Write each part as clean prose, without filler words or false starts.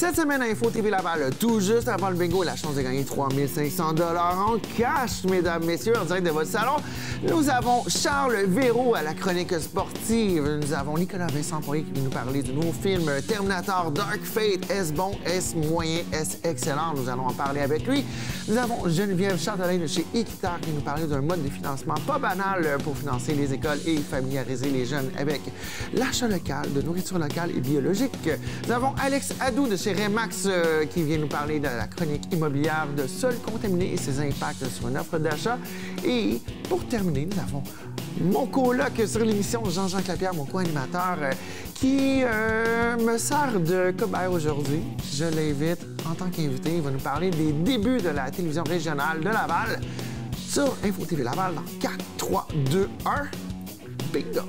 Cette semaine, Info TV Laval, tout juste avant le bingo, la chance de gagner 3 500 $ en cash, mesdames, messieurs, en direct de votre salon. Nous avons Charles Véraud à la chronique sportive. Nous avons Nicolas Vincent Poirier qui vient nous parler du nouveau film Terminator Dark Fate. Est-ce bon, est-ce moyen, est-ce excellent? Nous allons en parler avec lui. Nous avons Geneviève Châtelain de chez Équiterre qui nous parlait d'un mode de financement pas banal pour financer les écoles et familiariser les jeunes avec l'achat local, de nourriture locale et biologique. Nous avons Alex Adou de chez Remax qui vient nous parler de la chronique immobilière de sol contaminé et ses impacts sur une offre d'achat. Et pour terminer, nous avons mon coloc sur l'émission, Jean-Jacques Lapierre, mon co-animateur, qui me sert de cobaye aujourd'hui. Je l'invite en tant qu'invité. Il va nous parler des débuts de la télévision régionale de Laval sur Info TV Laval dans 4, 3, 2, 1. Bingo!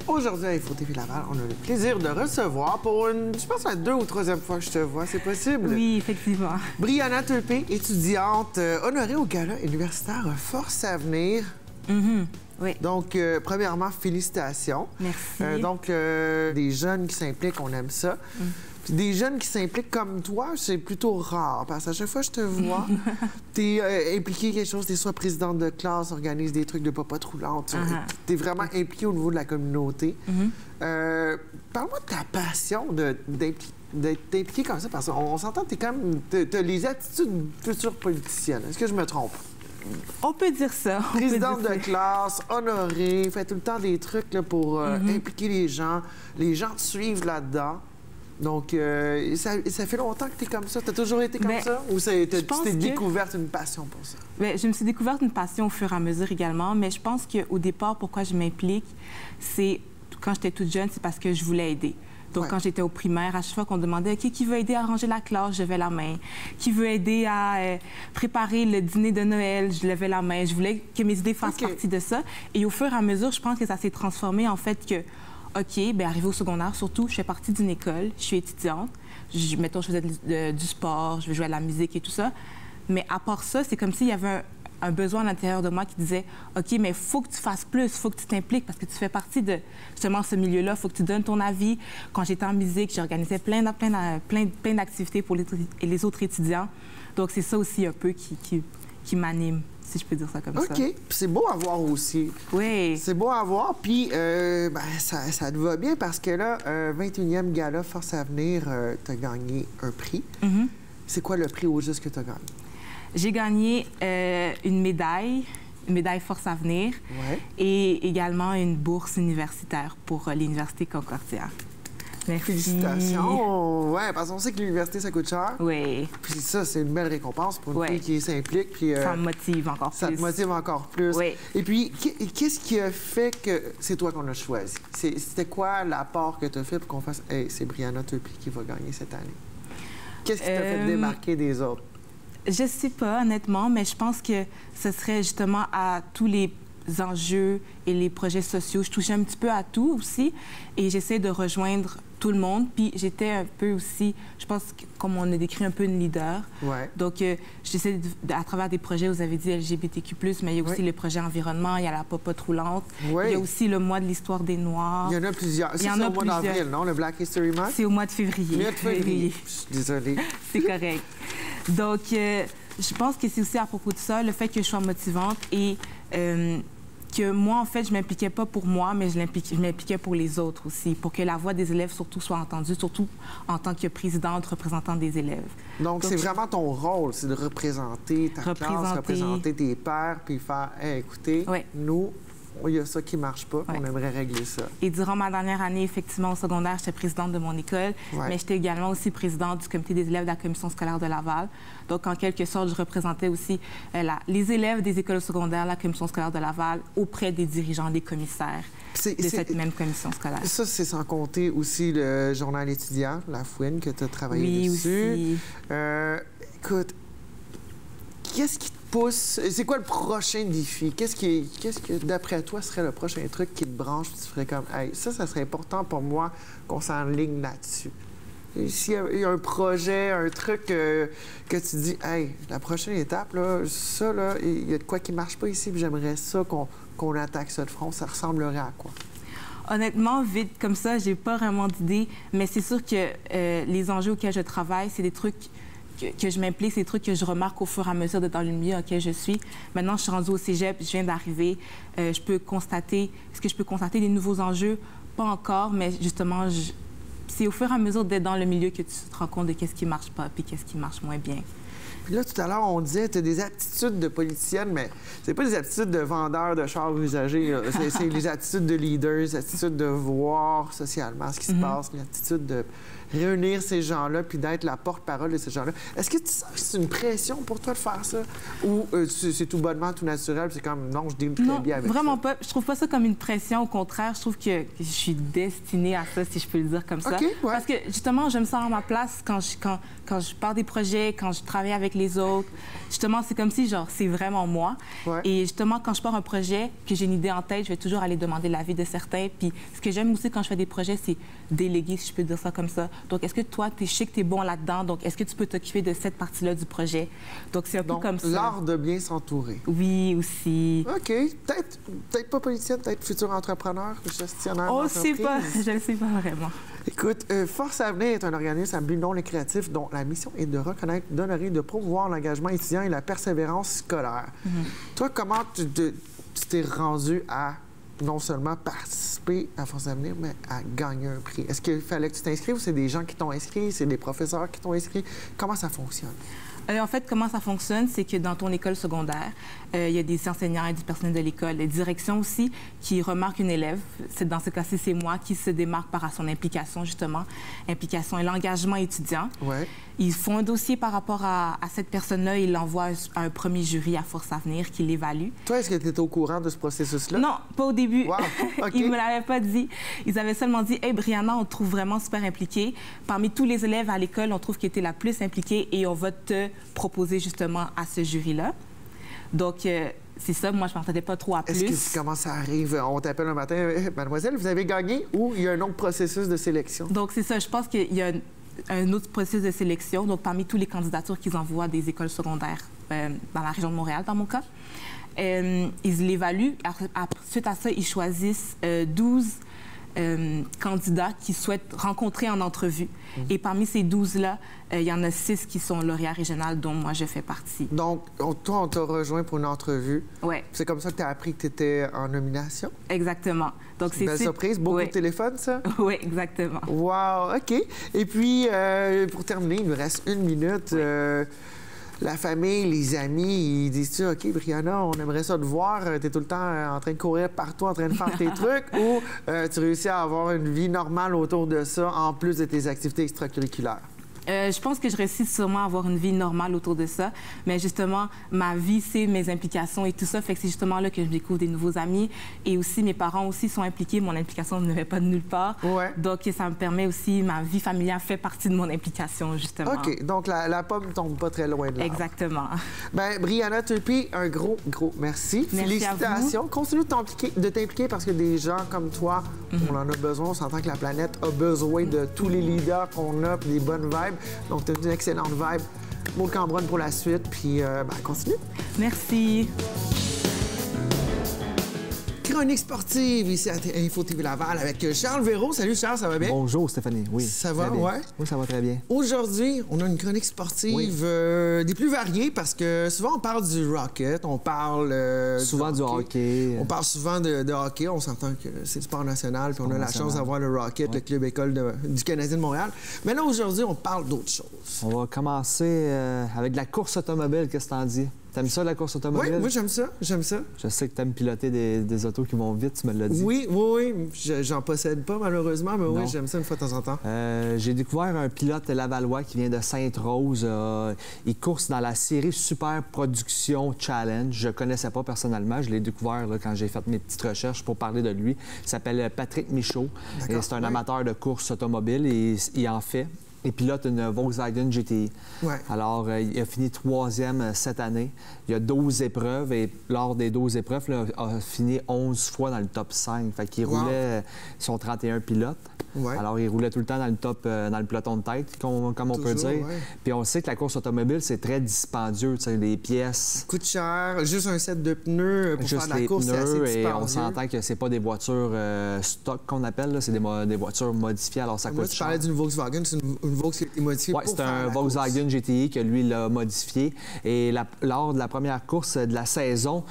Aujourd'hui, à Info TV Laval, on a le plaisir de recevoir pour je pense, la 2e ou 3e fois que je te vois. C'est possible? Oui, effectivement. Brianna Turpin, étudiante honorée au Gala universitaire Force Avenir. Oui. Donc, premièrement, félicitations. Merci. Des jeunes qui s'impliquent, on aime ça. Puis des jeunes qui s'impliquent comme toi, c'est plutôt rare, parce qu'à chaque fois que je te vois, tu es impliqué quelque chose, tu es soit présidente de classe, organise des trucs de popote roulante, tu es vraiment impliqué au niveau de la communauté. Parle-moi de ta passion d'être impliqué comme ça, parce qu'on s'entend que tu as les attitudes futures politiciennes. Est-ce que je me trompe? On peut dire ça. Présidente de classe, honorée, fait tout le temps des trucs là, pour impliquer les gens. Les gens te suivent là-dedans. Donc, ça fait longtemps que tu es comme ça? Tu as toujours été comme ça? Ou tu t'es découverte une passion pour ça? Bien, je me suis découverte une passion au fur et à mesure également, mais je pense qu'au départ, pourquoi je m'implique, c'est, quand j'étais toute jeune, c'est parce que je voulais aider. Donc, quand j'étais au primaire, à chaque fois qu'on demandait qui veut aider à ranger la classe, je levais la main. Qui veut aider à préparer le dîner de Noël, je levais la main. Je voulais que mes idées fassent partie de ça. Et au fur et à mesure, je pense que ça s'est transformé en fait que, OK, bien, arrivé au secondaire, surtout, je fais partie d'une école, je suis étudiante. Mettons, je faisais du sport, je jouais à la musique et tout ça. Mais à part ça, c'est comme s'il y avait un besoin à l'intérieur de moi qui disait « OK, mais il faut que tu fasses plus, il faut que tu t'impliques parce que tu fais partie de justement ce milieu-là, il faut que tu donnes ton avis. » Quand j'étais en musique, j'organisais plein d'activités pour les autres étudiants. Donc, c'est ça aussi un peu qui m'anime, si je peux dire ça comme ça. OK. C'est beau à voir aussi. Oui. C'est beau à voir. Puis, ça te va bien parce que là, 21e Gala Force Avenir, tu as gagné un prix. C'est quoi le prix au juste que tu as gagné? J'ai gagné une médaille Force Avenir et également une bourse universitaire pour l'Université Concordia. Merci. Félicitations! Oui, parce qu'on sait que l'université, ça coûte cher. Oui. Puis ça, c'est une belle récompense pour une fille qui s'implique. Puis ça me motive encore plus. Ça te motive encore plus. Oui. Et puis, qu'est-ce qui a fait que c'est toi qu'on a choisi? C'était quoi l'apport que tu as fait pour qu'on fasse « Hey, c'est Brianna Turpin qui va gagner cette année ». Qu'est-ce qui t'a fait démarquer des autres? Je sais pas, honnêtement, mais je pense que ce serait justement à tous les enjeux et les projets sociaux. Je touchais un petit peu à tout aussi et j'essaie de rejoindre tout le monde. Puis j'étais un peu aussi, je pense, comme on a décrit, un peu une leader. Donc, j'essaie, à travers des projets, vous avez dit LGBTQ+, mais il y a aussi le projet environnement, il y a la popote roulante, il y a aussi le mois de l'histoire des Noirs. Il y en a plusieurs. C'est au mois d'avril, non? Le Black History Month? C'est au mois de février. Le mois de février. Je suis désolée. C'est correct. Donc, je pense que c'est aussi à propos de ça, le fait que je sois motivante et que moi, en fait, je ne m'impliquais pas pour moi, mais je m'impliquais pour les autres aussi, pour que la voix des élèves surtout soit entendue, surtout en tant que présidente, représentante des élèves. Donc c'est vraiment ton rôle, c'est de représenter ta classe, représenter tes pairs, puis faire hey, écoutez, nous, il y a ça qui ne marche pas, on aimerait régler ça. Et durant ma dernière année, effectivement, au secondaire, j'étais présidente de mon école, mais j'étais également aussi présidente du comité des élèves de la commission scolaire de Laval. Donc, en quelque sorte, je représentais aussi les élèves des écoles secondaires, la commission scolaire de Laval, auprès des dirigeants, des commissaires de cette même commission scolaire. Ça, c'est sans compter aussi le journal étudiant, La Fouine, que tu as travaillé dessus. Aussi. Écoute, qu'est-ce qui te pousse? C'est quoi le prochain défi? Qu'est-ce que, d'après toi, serait le prochain truc qui te branche? Tu ferais comme, hey, ça serait important pour moi qu'on s'enligne là-dessus. s'il y a un projet, un truc que tu dis, hey, la prochaine étape, là, ça, là, il y a de quoi qui marche pas ici, puis j'aimerais ça qu'on attaque ça de front, ça ressemblerait à quoi? Honnêtement, vite comme ça, j'ai pas vraiment d'idée, mais c'est sûr que les enjeux auxquels je travaille, c'est des trucs que je m'implique, c'est des trucs que je remarque au fur et à mesure dans le milieu auquel je suis. Maintenant, je suis rendue au cégep, je viens d'arriver. Est-ce que je peux constater des nouveaux enjeux? Pas encore, mais justement, c'est au fur et à mesure d'être dans le milieu que tu te rends compte de qu'est-ce qui marche pas puis qu'est-ce qui marche moins bien. Puis là, tout à l'heure, on disait, tu as des aptitudes de politicienne, mais c'est pas des aptitudes de vendeur de chars usagers. C'est les attitudes de leader, les attitudes de voir socialement ce qui se passe, l'attitude de réunir ces gens-là puis d'être la porte-parole de ces gens-là. Est-ce que tu sens que c'est une pression pour toi de faire ça? Ou c'est tout bonnement, tout naturel, c'est comme, non, je deal très bien avec ça? Non, vraiment pas. Je trouve pas ça comme une pression. Au contraire, je trouve que je suis destinée à ça, si je peux le dire comme ça. OK, ouais. Parce que, justement, je me sens à ma place quand je pars des projets, quand je travaille avec les autres. Justement, c'est comme si, genre, c'est vraiment moi. Ouais. Et justement, quand je pars un projet, que j'ai une idée en tête, je vais toujours aller demander l'avis de certains. Puis ce que j'aime aussi quand je fais des projets, c'est déléguer, si je peux dire ça comme ça. Donc, est-ce que toi, je sais que tu es bon là-dedans, donc est-ce que tu peux t'occuper de cette partie-là du projet? Donc, c'est un peu comme ça. L'art de bien s'entourer. Oui, aussi. OK. Peut-être pas politicienne, peut-être futur entrepreneur, gestionnaire d'entreprise. Je ne sais pas vraiment. Écoute, Force Avenir est un organisme à but non lucratif dont la mission est de reconnaître, d'honorer, de promouvoir l'engagement étudiant et la persévérance scolaire. Toi, comment tu t'es rendu à non seulement participer à Force Avenir, mais à gagner un prix? Est-ce qu'il fallait que tu t'inscrives ou c'est des gens qui t'ont inscrit, c'est des professeurs qui t'ont inscrit? Comment ça fonctionne? En fait, comment ça fonctionne, c'est que dans ton école secondaire, il y a des enseignants et du personnel de l'école, les directions aussi, qui remarquent une élève. Dans ce cas-ci, c'est moi qui se démarque par son implication, justement, implication et l'engagement étudiant. Ouais. Ils font un dossier par rapport à cette personne-là et ils l'envoient à un premier jury à Force Avenir qui l'évalue. Toi, est-ce que tu étais au courant de ce processus-là? Non, pas au début. Wow. OK. Ils ne me l'avaient pas dit. Ils avaient seulement dit, « Hey, Brianna, on te trouve vraiment super impliquée. Parmi tous les élèves à l'école, on trouve que tu es la plus impliquée et on va te proposer justement à ce jury-là. » Donc, c'est ça. Moi, je ne m'entendais pas trop à plus. Est-ce que comment ça arrive? On t'appelle un matin, « Mademoiselle, vous avez gagné » ou il y a un autre processus de sélection? Donc, c'est ça. Je pense qu'il y a un autre processus de sélection. Donc, parmi toutes les candidatures qu'ils envoient des écoles secondaires dans la région de Montréal, dans mon cas, ils l'évaluent. Suite à ça, ils choisissent 12 candidats qui souhaitent rencontrer en entrevue. Et parmi ces 12-là, il y en a 6 qui sont lauréats régionaux, dont moi, je fais partie. Donc, toi, on t'a rejoint pour une entrevue. Oui. C'est comme ça que tu as appris que tu étais en nomination? Exactement. Donc, c'est une belle surprise. Beaucoup de téléphone, ça? Oui, exactement. Wow, OK. Et puis, pour terminer, il nous reste 1 minute. La famille, les amis, ils disent-tu, OK, Brianna, on aimerait ça te voir. Tu es tout le temps en train de courir partout, en train de faire tes trucs, ou tu réussis à avoir une vie normale autour de ça, en plus de tes activités extracurriculaires? Je pense que je réussis sûrement à avoir une vie normale autour de ça. Mais justement, ma vie, c'est mes implications et tout ça. Fait que c'est justement là que je découvre des nouveaux amis. Et aussi, mes parents aussi sont impliqués. Mon implication ne va pas de nulle part. Ouais. Donc, ça me permet aussi, ma vie familiale fait partie de mon implication, justement. OK. Donc, la pomme ne tombe pas très loin de là. Exactement. Bien, Brianna Turpie, un gros merci. Félicitations. Continue de t'impliquer parce que des gens comme toi, on en a besoin. On s'entend que la planète a besoin de tous les leaders qu'on a, puis des bonnes vibes. Donc, tu as une excellente vibe. Maud Cambronne pour la suite, puis continue. Merci. Chronique sportive ici à Info TV Laval avec Charles Véraud. Salut Charles, ça va bien? Bonjour Stéphanie, oui. Ça va, ouais? Oui, ça va très bien. Aujourd'hui, on a une chronique sportive des plus variées parce que souvent on parle du Rocket, on parle souvent du hockey. On parle souvent de hockey, on s'entend que c'est le sport national puis on a la chance d'avoir le Rocket, le club école du Canadien de Montréal. Mais là, aujourd'hui, on parle d'autre chose. On va commencer avec de la course automobile, qu'est-ce que t'en dis? T'aimes ça, la course automobile? Oui, moi, j'aime ça. Je sais que t'aimes piloter des autos qui vont vite, tu me l'as dit. Oui. J'en possède pas, malheureusement, mais oui, j'aime ça une fois de temps en temps. J'ai découvert un pilote lavallois qui vient de Sainte-Rose. Il course dans la série Super Production Challenge. Je connaissais pas personnellement. Je l'ai découvert là, quand j'ai fait mes petites recherches pour parler de lui. Il s'appelle Patrick Michaud. C'est un amateur de course automobile et il en fait. et pilote une Volkswagen GTI. Ouais. Alors, il a fini 3e cette année. Il y a 12 épreuves et lors des 12 épreuves, là, il a fini 11 fois dans le top 5. Fait qu'il roulait son 31 pilotes. Ouais. Alors, il roulait tout le temps dans le peloton de tête, comme on peut dire. Ouais. Puis on sait que la course automobile, c'est très dispendieux. Tu sais, les pièces... Coûte cher, juste un set de pneus pour Juste faire de la les course, c'est assez pneus, et dispendieux. on s'entend que c'est pas des voitures stock qu'on appelle, là. C'est des voitures modifiées, alors ça Moi, coûte tu cher. parlais d'une Volkswagen, c'est une Volkswagen qui a été modifiée Oui, pour c'est faire un la Volkswagen course. GTI que lui l'a modifié. Et lors de la première course de la saison,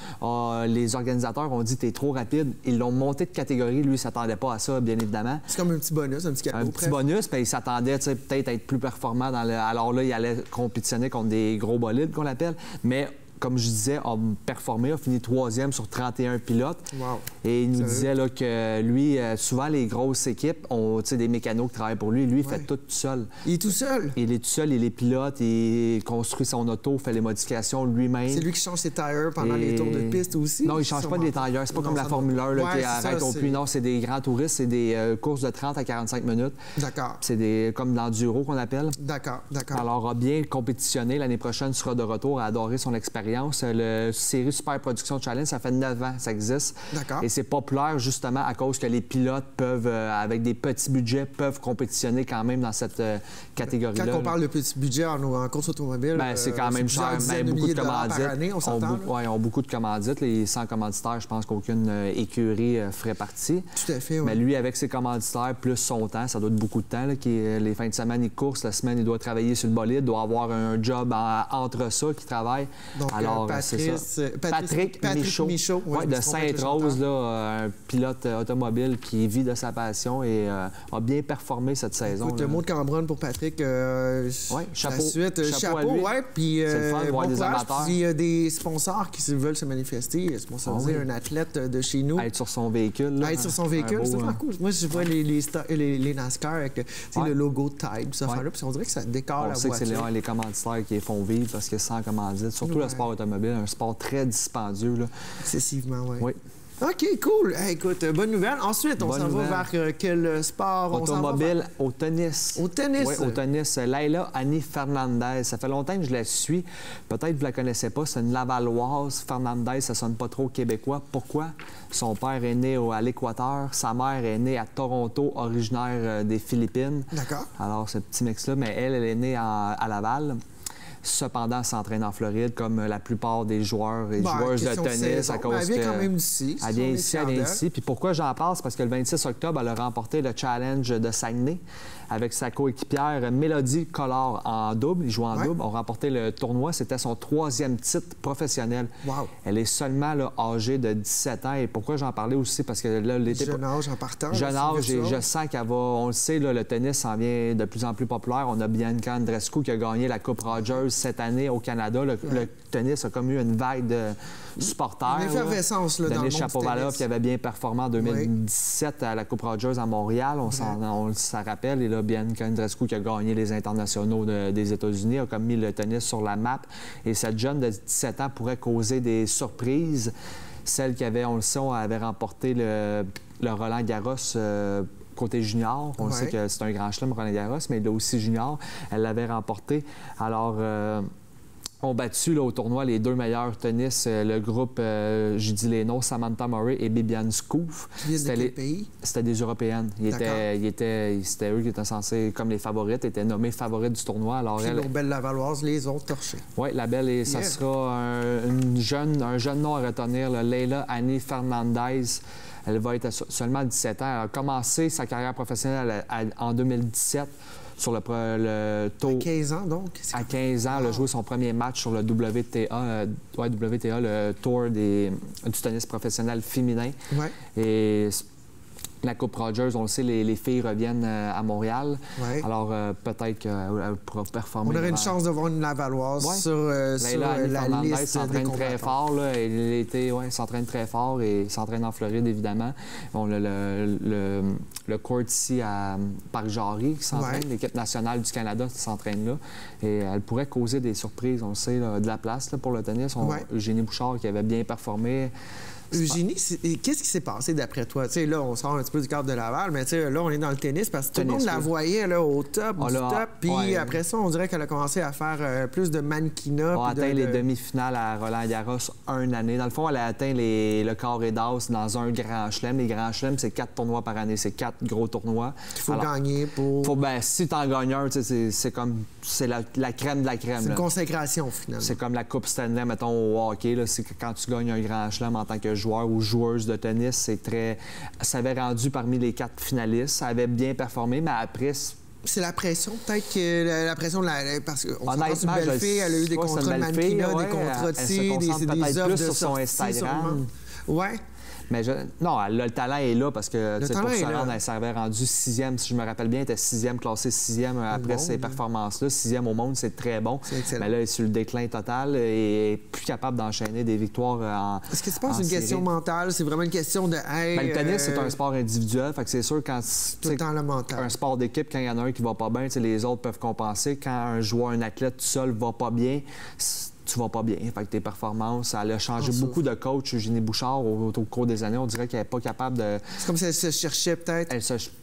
les organisateurs ont dit t'es trop rapide. Ils l'ont monté de catégorie. Lui, il s'attendait pas à ça, bien évidemment. C'est comme un petit bonus, un petit cadeau. Un petit bonus, puis il s'attendait peut-être à être plus performant. Alors là, il allait compétitionner contre des gros bolides, qu'on l'appelle. Mais comme je disais, a performé, a fini 3e sur 31 pilotes. Wow. Et il nous Sérieux? disait là, que lui, souvent, les grosses équipes ont des mécanos qui travaillent pour lui. Lui, il fait tout seul. Il est tout seul. Il est tout seul, il est pilote, il construit son auto, fait les modifications lui-même. C'est lui qui change ses tires pendant les tours de piste aussi? Non, il ne change pas des tires. C'est pas comme la Formule 1 là, Ouais, qui c'est arrête ça, au c'est- plus. Non, c'est des grands touristes, c'est des courses de 30 à 45 minutes. D'accord. C'est comme l'enduro qu'on appelle. D'accord, d'accord. Alors, a bien compétitionné. L'année prochaine, sera de retour, a adoré son expérience. Le série Super Production Challenge, ça fait 9 ans que ça existe. D'accord. Et c'est populaire justement à cause que les pilotes peuvent, avec des petits budgets, peuvent compétitionner quand même dans cette catégorie-là. Quand on parle de petit budget en course automobile, Ben, c'est quand même cher. plusieurs dizaines Ben, de beaucoup milliers de de dollars commandites. par année, on s'entend, là? Ouais, ont beaucoup de commandites. Les 100 commanditaires, je pense qu'aucune écurie ferait partie. Tout à fait, oui. Mais lui, avec ses commanditaires, plus son temps, ça doit être beaucoup de temps. Là, les fins de semaine, il course. La semaine, il doit travailler sur le bolide, doit avoir un job entre ça qui travaille. Donc, Alors, c'est ça. Patrick Michaud, ouais, ouais, de Sainte-Rose, là, un pilote automobile qui vit de sa passion et a bien performé cette saison. Écoute, là. mot de Cambronne pour Patrick. chapeau. La suite, Chapeau à chapeau, lui. ouais. Puis, C'est le fun de voir bon des courage. amateurs. Puis, il y a des sponsors qui veulent se manifester, sponsoriser Ah oui. un athlète de chez nous. Être sur son véhicule. Là, Être sur son véhicule, un c'est beau, vraiment cool. Moi, je vois les NASCAR avec Ouais. le logo de Tide, ça, Ouais. là, puis on dirait que ça décore On la sait que c'est voiture. les commanditaires qui les font vivre parce que sans commandite, surtout Ouais. le sport automobile, un sport très dispendieux. Là. Excessivement, oui. Oui. OK, cool. Hey, écoute, bonne nouvelle. Ensuite, on Bonne s'en va nouvelle. vers quel sport? On s'en va Automobile vers- au tennis. Au tennis? Oui, au tennis. Laila Annie Fernandez. Ça fait longtemps que je la suis. Peut-être que vous ne la connaissez pas. C'est une Lavalloise. Fernandez, ça sonne pas trop québécois. Pourquoi? Son père est né à l'Équateur. Sa mère est née à Toronto, originaire des Philippines. D'accord. Alors, ce petit mix-là, mais elle est née à Laval. Cependant, elle s'entraîne en Floride, comme la plupart des joueurs et Bah, joueuses de question de tennis. saison, À cause mais elle vient que- quand même d'ici. Elle vient ici, elle vient ici. Puis pourquoi j'en parle? C'est parce que le 26 octobre, elle a remporté le challenge de Saguenay avec sa coéquipière Mélodie Collard en double. Ils jouent en Ouais. double. Ont remporté le tournoi. C'était son 3e titre professionnel. Wow. Elle est seulement là, âgée de 17 ans. Et pourquoi j'en parlais aussi? Parce que là, l'été... Jeune âge en partant. Jeune là, âge, c'est et virtuose. je sens qu'elle va... On le sait, là, le tennis s'en vient de plus en plus populaire. On a Bianca Andreescu qui a gagné la Coupe Rogers cette année au Canada. Le tennis a comme eu une vague de supporters. Une effervescence, là, dans le Denis monde du Shapovalov tennis. qui avait bien performé en 2017 à la Coupe Rogers à Montréal. On s'en rappelle. Et là, Bianca Andreescu qui a gagné les internationaux des États-Unis a comme mis le tennis sur la map. Et cette jeune de 17 ans pourrait causer des surprises. Celle qui avait, on le sait, avait remporté le Roland Garros côté junior. On le sait que c'est un grand chelem, Roland Garros, mais là aussi junior. Elle l'avait remporté. Alors, ont battu là, au tournoi les deux meilleurs tennis, le groupe, je dis les noms, Samantha Murray et Bibiane Skoof. Qui viennent de quel pays? C'était des Européennes. C'était eux qui étaient censés, comme les favorites, étaient nommées favorites du tournoi. Alors, Puis nos belles Lavalloises les ont torchées. oui, la belle, et ça sera un jeune nom à retenir, là, Leila Annie Fernandez. Elle va être seulement 17 ans. Elle a commencé sa carrière professionnelle en 2017 sur le tour. À 15 ans, donc? À 15 ans, elle a joué son premier match sur le WTA, le tour du tennis professionnel féminin. Ouais. Et la Coupe Rogers, on le sait, les filles reviennent à Montréal. Ouais. Alors, peut-être qu'elle pourra performer. On aurait une devant- chance de voir une Lavalloise Ouais. sur Leila Annie la Fernandez liste des s'entraîne très combattants. fort. Là. Elle s'entraîne très fort et s'entraîne en Floride, évidemment. On a le court ici à Parc-Jarry qui s'entraîne. Ouais. L'équipe nationale du Canada s'entraîne là. Et elle pourrait causer des surprises, on le sait, là, de la place là, pour le tennis. Ouais. Eugénie Bouchard qui avait bien performé. Eugénie, qu'est-ce qui s'est passé d'après toi? Tu sais, là, on sort un petit peu du cadre de Laval, mais tu sais, là, on est dans le tennis parce que tout le monde la voyait là, au top du top. Puis après ça, on dirait qu'elle a commencé à faire plus de mannequinat. Elle a atteint les demi-finales à Roland-Garros une année. Dans le fond, elle a atteint le carré d'as dans un grand chelem. Les grands chelems, c'est 4 tournois par année. C'est 4 gros tournois. Il faut gagner pour... si tu en gagnes un, c'est comme... C'est la crème de la crème. C'est une consécration, finalement. C'est comme la Coupe Stanley, mettons, au hockey. C'est quand tu gagnes un grand chelem en tant que joueur ou joueuse de tennis, c'est très... Ça avait rendu parmi les 4 finalistes. Ça avait bien performé, mais après... C'est la pression, peut-être que la pression de la... Parce qu'on s'entend sur une belle fille, elle a eu des contrats de mannequinat, des contrats de ci, des offres de son Instagram. Ouais. Mais non, le talent est là parce que pour se rendre, elle s'avait rendue 6e, si je me rappelle bien, elle était 6e, classée 6e après ces performances-là. 6e au monde, c'est très bon. Mais là, elle est sur le déclin total et est plus capable d'enchaîner des victoires en Est-ce que tu penses que c'est une question mentale? C'est vraiment une question de... le tennis, c'est un sport individuel. Fait que c'est sûr quand... Tout le temps le mental. Un sport d'équipe, quand il y en a un qui va pas bien, les autres peuvent compenser. Quand un joueur, un athlète tout seul va pas bien, tu vas pas bien. Fait que tes performances, elle a changé beaucoup de coach, Eugénie Bouchard, au cours des années. On dirait qu'elle n'est pas capable de... C'est comme si elle se cherchait peut-être.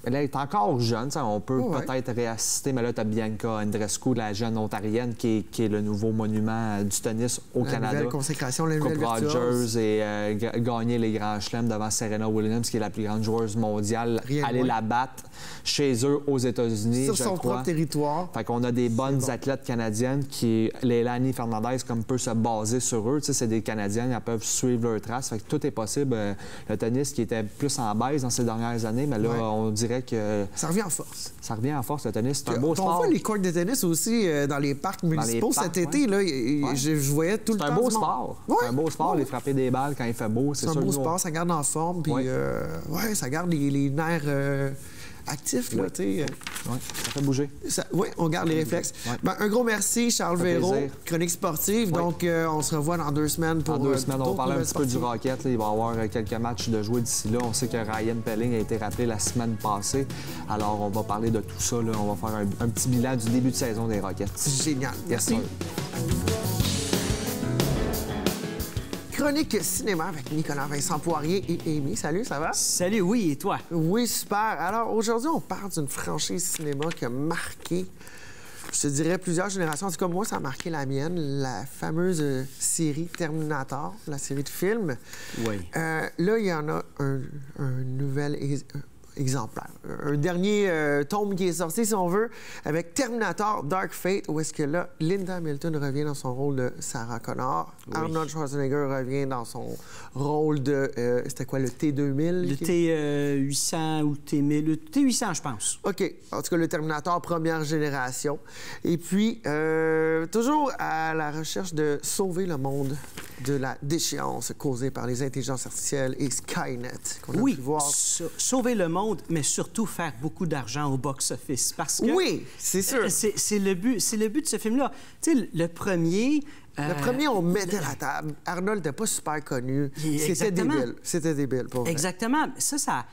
Elle est encore jeune, on peut peut-être réassister, mais là, tu as Bianca Andreescu, la jeune ontarienne, qui est le nouveau monument du tennis au Canada. La nouvelle consécration, la nouvelle Rogers et gagner les grands chelems devant Serena Williams, qui est la plus grande joueuse mondiale. Aller la battre chez eux aux États-Unis, sur son propre territoire. Fait qu'on a des bonnes athlètes canadiennes qui... Leilani Fernandez, peut se baser sur eux. Tu sais, c'est des Canadiennes, elles peuvent suivre leurs traces. Fait que tout est possible. Le tennis qui était plus en baisse dans ces dernières années, mais là, on dirait que... Ça revient en force. Ça revient en force, le tennis. C'est un beau sport. On voit les courts de tennis aussi dans les parcs municipaux cet été. Là, je voyais tout le temps... C'est un beau sport. C'est un beau sport, les frapper des balles quand il fait beau. C'est un beau sport, ça garde en forme. Puis, ça garde les nerfs... actif, là, tu sais. Oui, ça fait bouger. Oui, on garde les réflexes. Ouais. Ben, un gros merci, Charles Véro, chronique sportive. Donc, on se revoit dans 2 semaines pour... Dans 2 semaines, on va parler un petit peu du Rocket. Là. Il va y avoir quelques matchs de jouer d'ici là. On sait que Ryan Pelling a été rappelé la semaine passée. Alors, on va parler de tout ça. Là. On va faire un petit bilan du début de saison des Rockets. Génial. Merci. Chronique cinéma avec Nicolas Vincent Poirier et Amy. Salut, ça va? Salut, oui, et toi? Oui, super. Alors, aujourd'hui, on parle d'une franchise cinéma qui a marqué, je te dirais, plusieurs générations. En tout cas, moi, ça a marqué la mienne, la fameuse série Terminator, la série de films. Oui. Là, il y en a un nouvel exemplaire. Un dernier tome qui est sorti, si on veut, avec Terminator Dark Fate, où est-ce que là, Linda Hamilton revient dans son rôle de Sarah Connor. Oui. Arnold Schwarzenegger revient dans son rôle de... c'était quoi, le T-2000? Le T-800 ou le T-1000. Le T-800, je pense. OK. En tout cas, le Terminator première génération. Et puis, toujours à la recherche de sauver le monde de la déchéance causée par les intelligences artificielles et Skynet, qu'on a pu voir. Sauver le monde, mais surtout faire beaucoup d'argent au box-office. Parce que... Oui, c'est sûr. C'est le but de ce film-là. Tu sais, le premier... Le premier, on mettait la table. Arnold n'était pas super connu. C'était débile. C'était débile, pour vrai. Exactement. Ça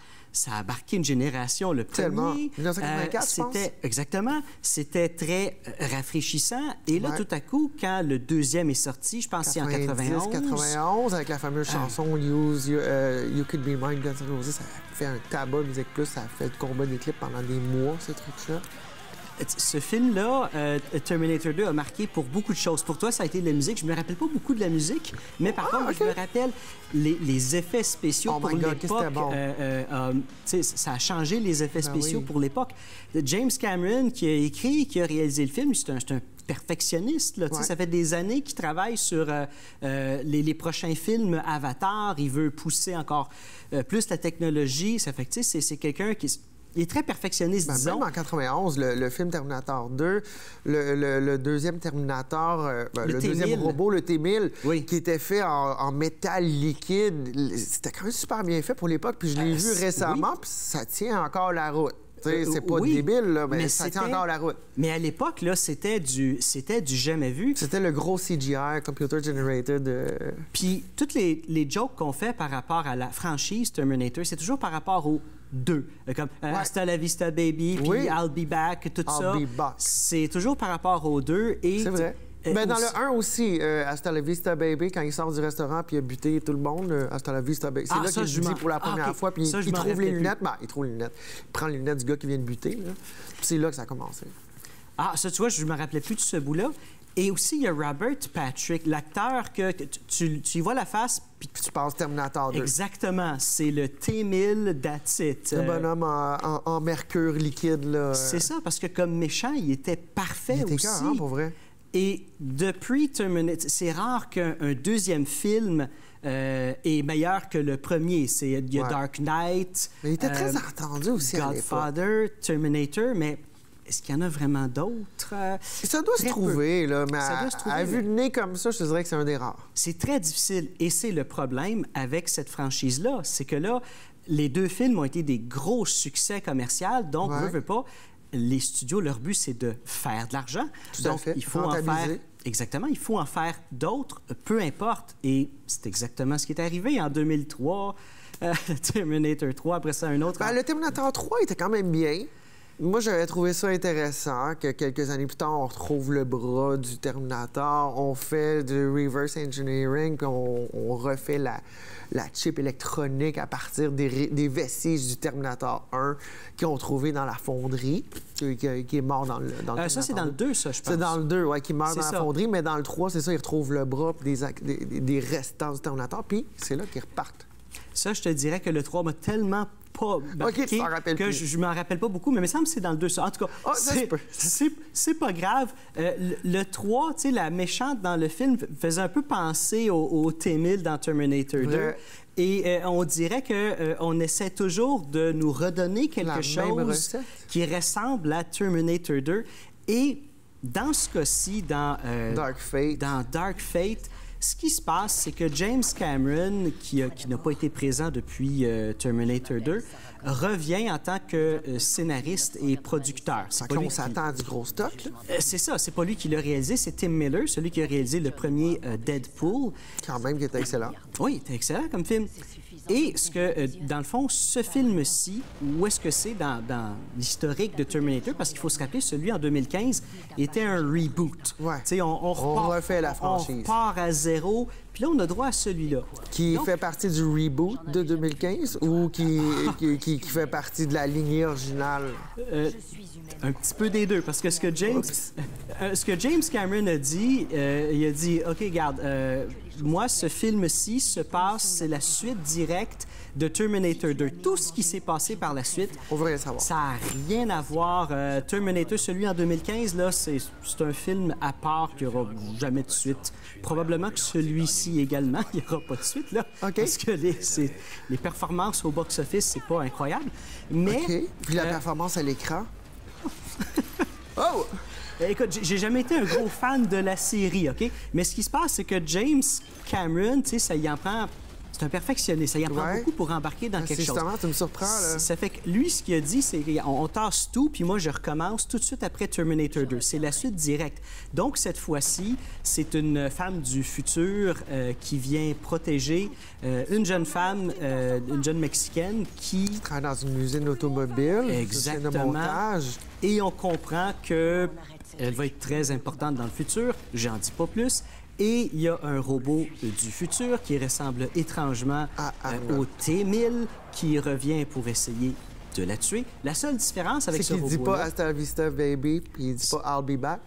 a marqué une génération. Le Tellement. premier, 1984, je pense. Exactement. C'était très rafraîchissant. Et là, tout à coup, quand le deuxième est sorti, je pense que c'est en 91, avec la fameuse chanson You Could Be Mine, Guns N' Roses, ça a fait un tabac, Musique Plus, ça a fait le combat des clips pendant des mois, ce truc-là. Ce film-là, Terminator 2, a marqué pour beaucoup de choses. Pour toi, ça a été de la musique. Je me rappelle pas beaucoup de la musique, mais par contre, je me rappelle les effets spéciaux pour l'époque. Bon. Ça a changé les effets spéciaux pour l'époque. James Cameron, qui a écrit, qui a réalisé le film, c'est un perfectionniste. Là. Ça fait des années qu'il travaille sur les prochains films Avatar. Il veut pousser encore plus la technologie. Ça fait que c'est quelqu'un qui... Il est très perfectionniste, disons. Même en 91, le film Terminator 2, le deuxième Terminator, le deuxième robot, le T-1000, qui était fait en métal liquide, c'était quand même super bien fait pour l'époque. Puis je l'ai vu récemment, puis ça tient encore la route. C'est pas débile, là, mais ça tient encore la route. Mais à l'époque, là, c'était du jamais vu. C'était le gros CGI, Computer Generated. Puis toutes les jokes qu'on fait par rapport à la franchise Terminator, c'est toujours par rapport aux 2. Comme Hasta la vista, baby, puis I'll be back, tout ça. C'est toujours par rapport aux 2. C'est vrai. Ben, dans le 1 aussi, Hasta la Vista Baby, quand il sort du restaurant puis il a buté tout le monde, Hasta la Vista Baby. C'est là qu'il dit pour la première fois, puis il trouve les lunettes. Ben, il trouve les lunettes. Il prend les lunettes du gars qui vient de buter. Puis c'est là que ça a commencé. Ah, ça, tu vois, je me rappelais plus de ce bout-là. Et aussi, il y a Robert Patrick, l'acteur que tu y vois la face. Puis tu penses Terminator 2. Exactement. C'est le T-1000 That's It. Le bonhomme en mercure liquide, là. C'est ça, parce que comme méchant, il était parfait il était aussi. Carré, pour vrai. Et depuis Terminator, c'est rare qu'un deuxième film est meilleur que le premier. Il y a Dark Knight. Mais il était très attendu aussi à l'époque. Godfather, Terminator, mais est-ce qu'il y en a vraiment d'autres? Ça doit se trouver, là, mais à vue de nez comme ça, je te dirais que c'est un des rares. C'est très difficile, et c'est le problème avec cette franchise-là. C'est que là, les deux films ont été des gros succès commerciaux, donc, veut pas, les studios, leur but, c'est de faire de l'argent. Donc, il faut en faire... Exactement, il faut en faire d'autres, peu importe. Et c'est exactement ce qui est arrivé en 2003, Terminator 3, après ça, un autre... Ben, le Terminator 3 était quand même bien. Moi, j'avais trouvé ça intéressant que quelques années plus tard, on retrouve le bras du Terminator, on fait du reverse engineering, puis on refait la chip électronique à partir des vestiges du Terminator 1 qu'ils ont trouvé dans la fonderie, qui est mort dans le Terminator. Ça, c'est dans le 2, ça, je pense. C'est dans le 2, oui, qui meurt dans la fonderie, mais dans le 3, c'est ça, ils retrouvent le bras puis des restants du Terminator, puis c'est là qu'ils repartent. Ça, je te dirais que le 3 m'a tellement pas marqué que je m'en rappelle pas beaucoup, mais il me semble que c'est dans le 2. En tout cas, c'est pas grave. Le 3, tu sais, la méchante dans le film faisait un peu penser au T-1000 dans Terminator 2. Et on dirait qu'on essaie toujours de nous redonner quelque chose qui ressemble à Terminator 2. Et dans ce cas-ci, dans Dark Fate, ce qui se passe, c'est que James Cameron, qui n'a pas été présent depuis Terminator 2, revient en tant que scénariste et producteur. On s'attend à du gros stock, là? C'est ça, c'est pas lui qui l'a réalisé, c'est Tim Miller, celui qui a réalisé le premier Deadpool. Quand même, qui était excellent. Oui, il était excellent comme film. Et dans le fond, ce film-ci, où est-ce que c'est dans l'historique de Terminator? Parce qu'il faut se rappeler, celui en 2015 était un reboot. Ouais. On refait la franchise. On repart à zéro, puis là, on a droit à celui-là. Qui fait partie du reboot de 2015 ou qui fait partie de la lignée originale? Un petit peu des deux, parce que ce que James Cameron a dit, il a dit, OK, regarde, moi, ce film-ci se passe, c'est la suite directe de Terminator 2. Tout ce qui s'est passé par la suite, on veut rien savoir. Ça n'a rien à voir. Terminator, celui en 2015, là, c'est un film à part qui n'aura jamais de suite. Probablement que celui-ci également, il n'y aura pas de suite, là. Okay. Parce que les performances au box-office, c'est pas incroyable. Mais... OK. Puis la performance à l'écran? Oh! Écoute, j'ai jamais été un gros fan de la série, OK? Mais ce qui se passe, c'est que James Cameron, tu sais, ça y en prend... C'est un perfectionniste. Ça y en prend beaucoup pour embarquer dans quelque chose. Justement, tu me surprends, là. Ça fait que lui, ce qu'il a dit, c'est qu'on tasse tout, puis moi, je recommence tout de suite après Terminator 2. C'est la suite directe. Donc, cette fois-ci, c'est une femme du futur qui vient protéger une jeune femme, une jeune Mexicaine qui travaille dans une usine automobile. Exactement. De montage. Et on comprend qu'elle va être très importante dans le futur. J'en dis pas plus. Et il y a un robot du futur qui ressemble étrangement au T-1000 qui revient pour essayer de la tuer. La seule différence avec ce robot-là... C'est qu'il dit pas « Hasta la vista, baby », puis il dit pas « I'll be back ».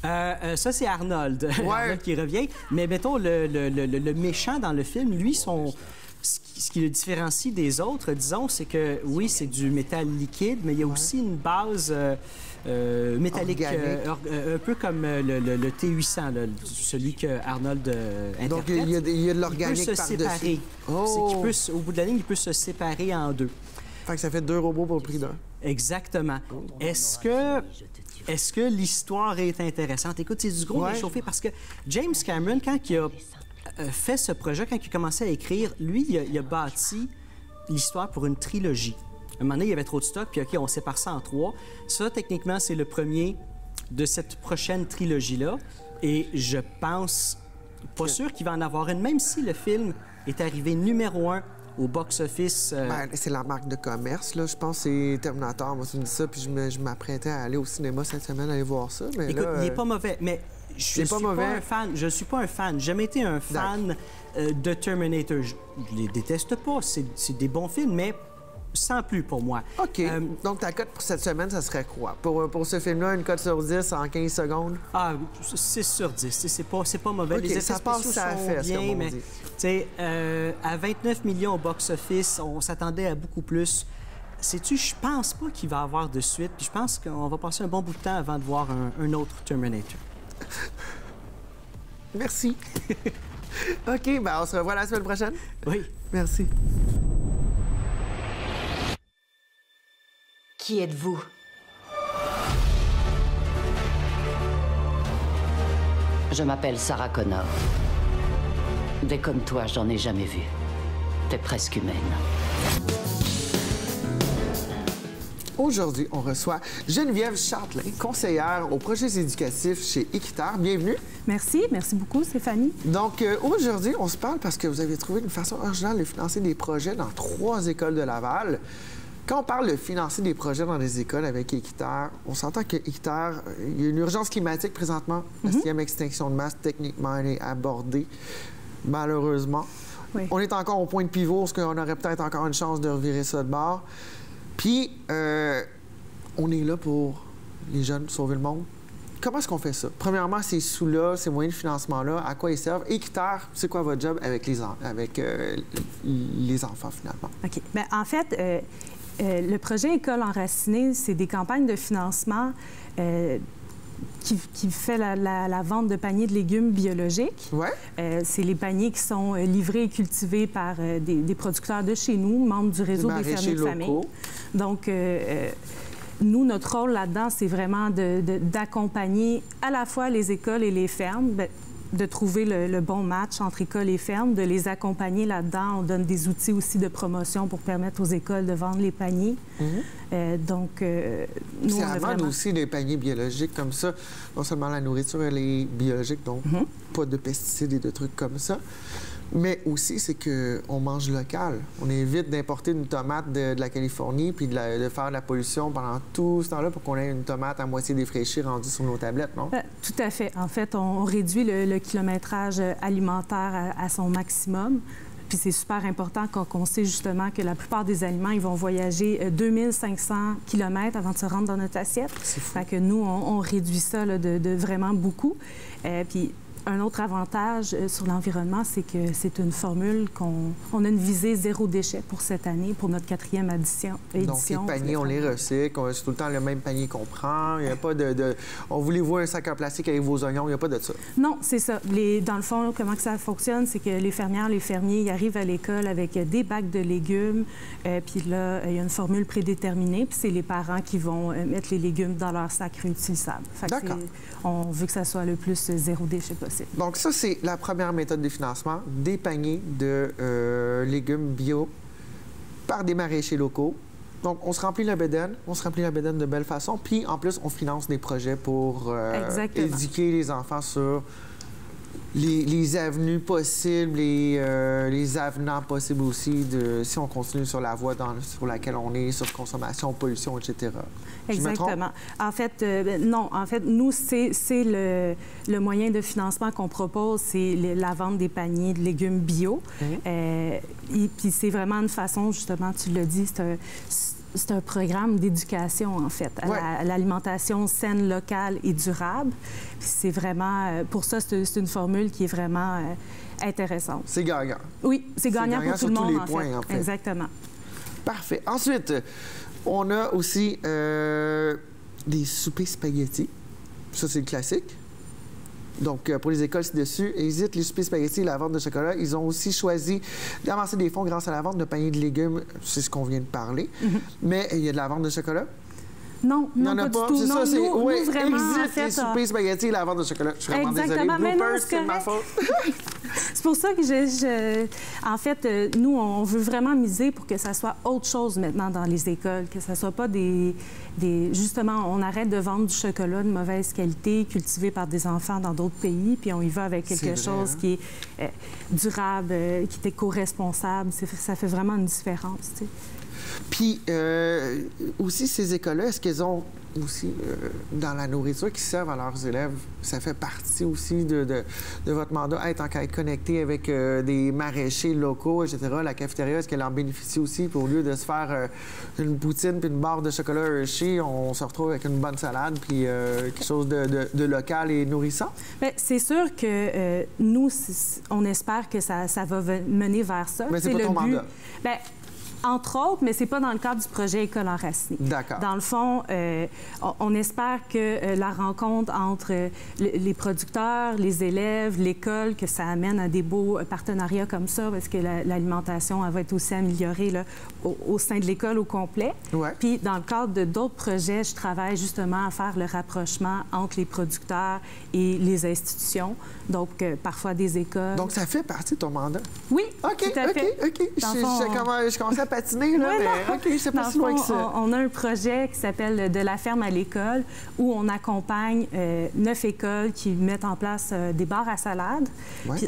Ça, c'est Arnold. Arnold qui revient. Mais mettons, le méchant dans le film, lui, ce qui le différencie des autres, disons, c'est que, oui, c'est du métal liquide, mais il y a aussi une base... métallique, un peu comme le T-800, là, celui que Arnold interprète. Donc, il y a de l'organique par-dessus. Au bout de la ligne, il peut se séparer en deux. Fait que ça fait 2 robots pour le prix d'un. Exactement. Est-ce que l'histoire est intéressante? Écoute, c'est du gros réchauffé parce que James Cameron, quand il a fait ce projet, quand il a commencé à écrire, lui, il a bâti l'histoire pour une trilogie. À un moment donné, il y avait trop de stock, puis OK, on sépare ça en 3. Ça, techniquement, c'est le premier de cette prochaine trilogie-là. Et je pense, pas sûr qu'il va en avoir une, même si le film est arrivé numéro 1 au box-office. C'est la marque de commerce, là. Je pense que c'est Terminator. Moi, tu me dis ça, puis je m'apprêtais à aller au cinéma cette semaine, aller voir ça. Mais écoute, là, il n'est pas mauvais. Mais Je ne suis pas un fan. J'ai jamais été un fan de Terminator. Je les déteste pas. C'est des bons films, mais sans plus pour moi. OK. Donc, ta cote pour cette semaine, ça serait quoi? Pour ce film-là, une cote sur 10 en 15 secondes? Ah, 6 sur 10. C'est pas mauvais. Okay, les effets ça passe spéciaux à sont fesse, bien, comme on mais dit. À 29 millions au box-office, on s'attendait à beaucoup plus. Sais-tu, je pense pas qu'il va y avoir de suite. Puis je pense qu'on va passer un bon bout de temps avant de voir un autre Terminator. Merci. OK, ben on se revoit la semaine prochaine. Oui. Merci. Qui êtes-vous? Je m'appelle Sarah Connor. Des comme toi, j'en ai jamais vu. T'es presque humaine. Aujourd'hui, on reçoit Geneviève Châtelain, conseillère aux projets éducatifs chez Équiterre. Bienvenue. Merci beaucoup, Stéphanie. Donc, aujourd'hui, on se parle parce que vous avez trouvé une façon originale de financer des projets dans 3 écoles de Laval. Quand on parle de financer des projets dans des écoles avec Équiterre, on s'entend qu'Équiterre, il y a une urgence climatique présentement. La 6e extinction de masse, techniquement, elle est abordée, malheureusement. Oui. On est encore au point de pivot, parce qu'on aurait peut-être encore une chance de revirer ça de bord. Puis, on est là pour les jeunes, sauver le monde. Comment est-ce qu'on fait ça? Premièrement, ces sous-là, ces moyens de financement-là, à quoi ils servent? Équiterre, c'est quoi votre job avec les enfants, finalement? OK. Bien, en fait, le projet École enracinée, c'est des campagnes de financement qui fait la vente de paniers de légumes biologiques. Ouais. C'est les paniers qui sont livrés et cultivés par des producteurs de chez nous, membres du réseau des fermiers de famille. Donc, nous, notre rôle là-dedans, c'est vraiment d'accompagner à la fois les écoles et les fermes, de trouver le bon match entre écoles et fermes, de les accompagner là-dedans. On donne des outils aussi de promotion pour permettre aux écoles de vendre les paniers. Donc, nous, on a vraiment... aussi des paniers biologiques comme ça. Non seulement la nourriture, elle est biologique, donc pas de pesticides et de trucs comme ça. Mais aussi, c'est qu'on mange local. On évite d'importer une tomate de la Californie puis de faire de la pollution pendant tout ce temps-là pour qu'on ait une tomate à moitié défraîchie rendue sur nos tablettes, non? Tout à fait. En fait, on réduit le kilométrage alimentaire à son maximum. Puis c'est super important qu'on sait justement que la plupart des aliments, ils vont voyager 2500 km avant de se rendre dans notre assiette. C'est fou. Fait que nous, on réduit ça là, de vraiment beaucoup. Puis un autre avantage sur l'environnement, c'est que c'est une formule on a une visée 0 déchet pour cette année, pour notre 4e édition. Donc, les paniers, on les recycle. C'est tout le temps le même panier qu'on prend. Il n'y a pas on voulez-vous un sac en plastique avec vos oignons? Il n'y a pas de ça. Non, c'est ça. Dans le fond, comment que ça fonctionne, c'est que les fermières, les fermiers, ils arrivent à l'école avec des bacs de légumes. Puis là, il y a une formule prédéterminée. Puis c'est les parents qui vont mettre les légumes dans leur sac réutilisable. D'accord. On veut que ça soit le plus 0 déchet possible. Donc, ça, c'est la première méthode de financement, des paniers de légumes bio par des maraîchers locaux. Donc, on se remplit la bédaine de belle façon, puis en plus, on finance des projets pour éduquer les enfants sur les avenues possibles, les avenants possibles aussi, si on continue sur la voie sur laquelle on est, sur consommation, pollution, etc. Exactement. En fait, non. En fait, nous, c'est le moyen de financement qu'on propose, c'est la vente des paniers de légumes bio. Puis c'est vraiment une façon, justement, tu l'as dit, c'est un programme d'éducation, en fait, à l'alimentation saine, locale et durable. Puis c'est vraiment... Pour ça, c'est une formule qui est vraiment intéressante. C'est gagnant. Oui, c'est gagnant pour tout le monde, en fait. Exactement. Parfait. Ensuite, on a aussi des soupers spaghettis. Ça, c'est le classique. Donc, pour les écoles ci-dessus, hésite les soupers spaghettis et la vente de chocolat. Ils ont aussi choisi d'avancer des fonds grâce à la vente de paniers de légumes. C'est ce qu'on vient de parler. Mais il y a de la vente de chocolat? Non, il n'y en a pas. Du tout. C'est ça, c'est... Nous, vraiment, exit en fait, les soupers spaghettis et la vente de chocolat. Je suis vraiment désolée. Mais non, c'est ma faute. C'est pour ça que en fait, nous, on veut vraiment miser pour que ça soit autre chose maintenant dans les écoles, que ça soit pas justement, on arrête de vendre du chocolat de mauvaise qualité cultivé par des enfants dans d'autres pays, puis on y va avec quelque chose qui est durable, qui est éco-responsable. Ça fait vraiment une différence, tu sais. Puis, aussi, ces écoles-là, est-ce qu'elles ont aussi, dans la nourriture qu'ils servent à leurs élèves, ça fait partie aussi de votre mandat, tant qu'à être connecté avec des maraîchers locaux, etc., la cafétéria, est-ce qu'elle en bénéficie aussi? Puis au lieu de se faire une poutine puis une barre de chocolat Hershey, on se retrouve avec une bonne salade puis quelque chose de local et nourrissant? Bien, c'est sûr que nous, on espère que ça va mener vers ça. Mais c'est pas ton mandat? Bien, entre autres, mais c'est pas dans le cadre du projet École enracinée. D'accord. Dans le fond, on espère que la rencontre entre les producteurs, les élèves, l'école, que ça amène à des beaux partenariats comme ça, parce que l'alimentation, elle va être aussi améliorée là, au sein de l'école au complet. Ouais. Puis, dans le cadre de d'autres projets, je travaille justement à faire le rapprochement entre les producteurs et les institutions, donc parfois des écoles. Donc, ça fait partie de ton mandat? Oui, OK, tout à fait. OK. Je commençais à patiner, là, mais OK, je sais pas si loin que ça. On a un projet qui s'appelle « De la ferme à l'école » où on accompagne 9 écoles qui mettent en place des bars à salade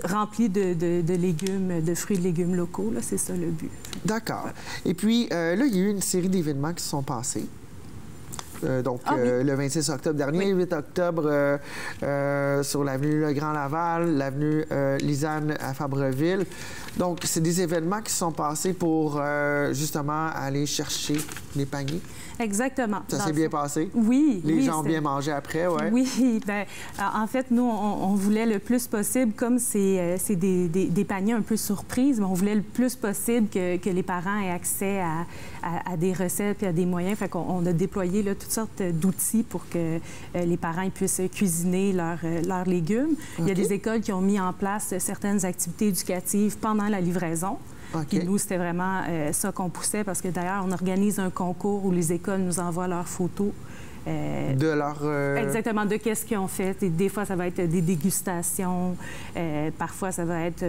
remplis de légumes, de fruits et de légumes locaux. C'est ça le but. D'accord. Et puis, là, il y a eu une série d'événements qui se sont passés. Le 26 octobre dernier, 8 octobre sur l'avenue Le Grand-Laval, l'avenue Lisanne à Fabreville. Donc, c'est des événements qui se sont passés pour justement aller chercher les paniers. Exactement. Ça s'est bien passé? Oui. Les gens ont bien mangé après, oui? Oui. Bien, en fait, nous, on voulait le plus possible, comme c'est des paniers un peu surprises, mais on voulait le plus possible que les parents aient accès à des recettes et à des moyens. Fait qu'on a déployé là, toutes sortes d'outils pour que les parents ils puissent cuisiner leurs légumes. Okay. Il y a des écoles qui ont mis en place certaines activités éducatives pendant la livraison. Okay. Puis nous, c'était vraiment ça qu'on poussait parce que d'ailleurs, on organise un concours où les écoles nous envoient leurs photos. De leur... Exactement, de qu'est-ce qu'ils ont fait. Et des fois, ça va être des dégustations. Parfois, ça va être...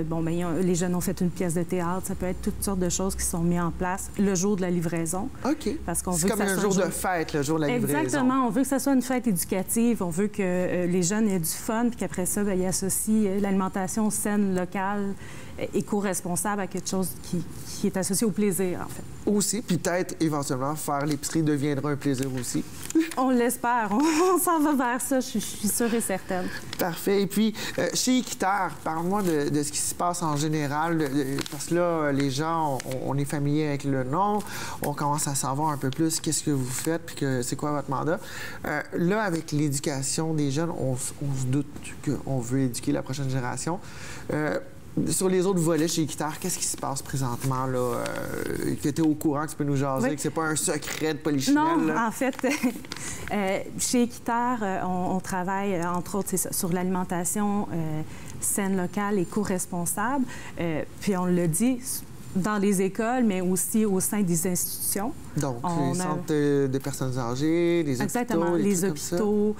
les jeunes ont fait une pièce de théâtre. Ça peut être toutes sortes de choses qui sont mises en place le jour de la livraison. OK. Parce qu'on veut c'est comme un jour de fête, le jour de la livraison. Exactement. On veut que ça soit une fête éducative. On veut que les jeunes aient du fun puis qu'après ça, ils associent l'alimentation saine, locale, éco-responsable à quelque chose qui est associé au plaisir, en fait. Aussi, puis peut-être, éventuellement, faire l'épicerie deviendra un plaisir aussi. On l'espère. On s'en va vers ça, je suis sûre et certaine. Parfait. Et puis, chez Équiterre, parle-moi de ce qui se passe en général, parce que là, les gens, on est familier avec le nom, on commence à savoir un peu plus qu'est-ce que vous faites, puis c'est quoi votre mandat. Là, avec l'éducation des jeunes, on se doute qu'on veut éduquer la prochaine génération. Sur les autres volets chez Équiterre, qu'est-ce qui se passe présentement, là, que tu es au courant, que tu peux nous jaser, que c'est pas un secret de Polichinelle? Non, là? En fait, chez Équiterre, on travaille, entre autres, sur l'alimentation saine, locale, éco-responsable. Puis on le dit, dans les écoles, mais aussi au sein des institutions. Donc, les centres de personnes âgées, les exactement, hôpitaux, les hôpitaux,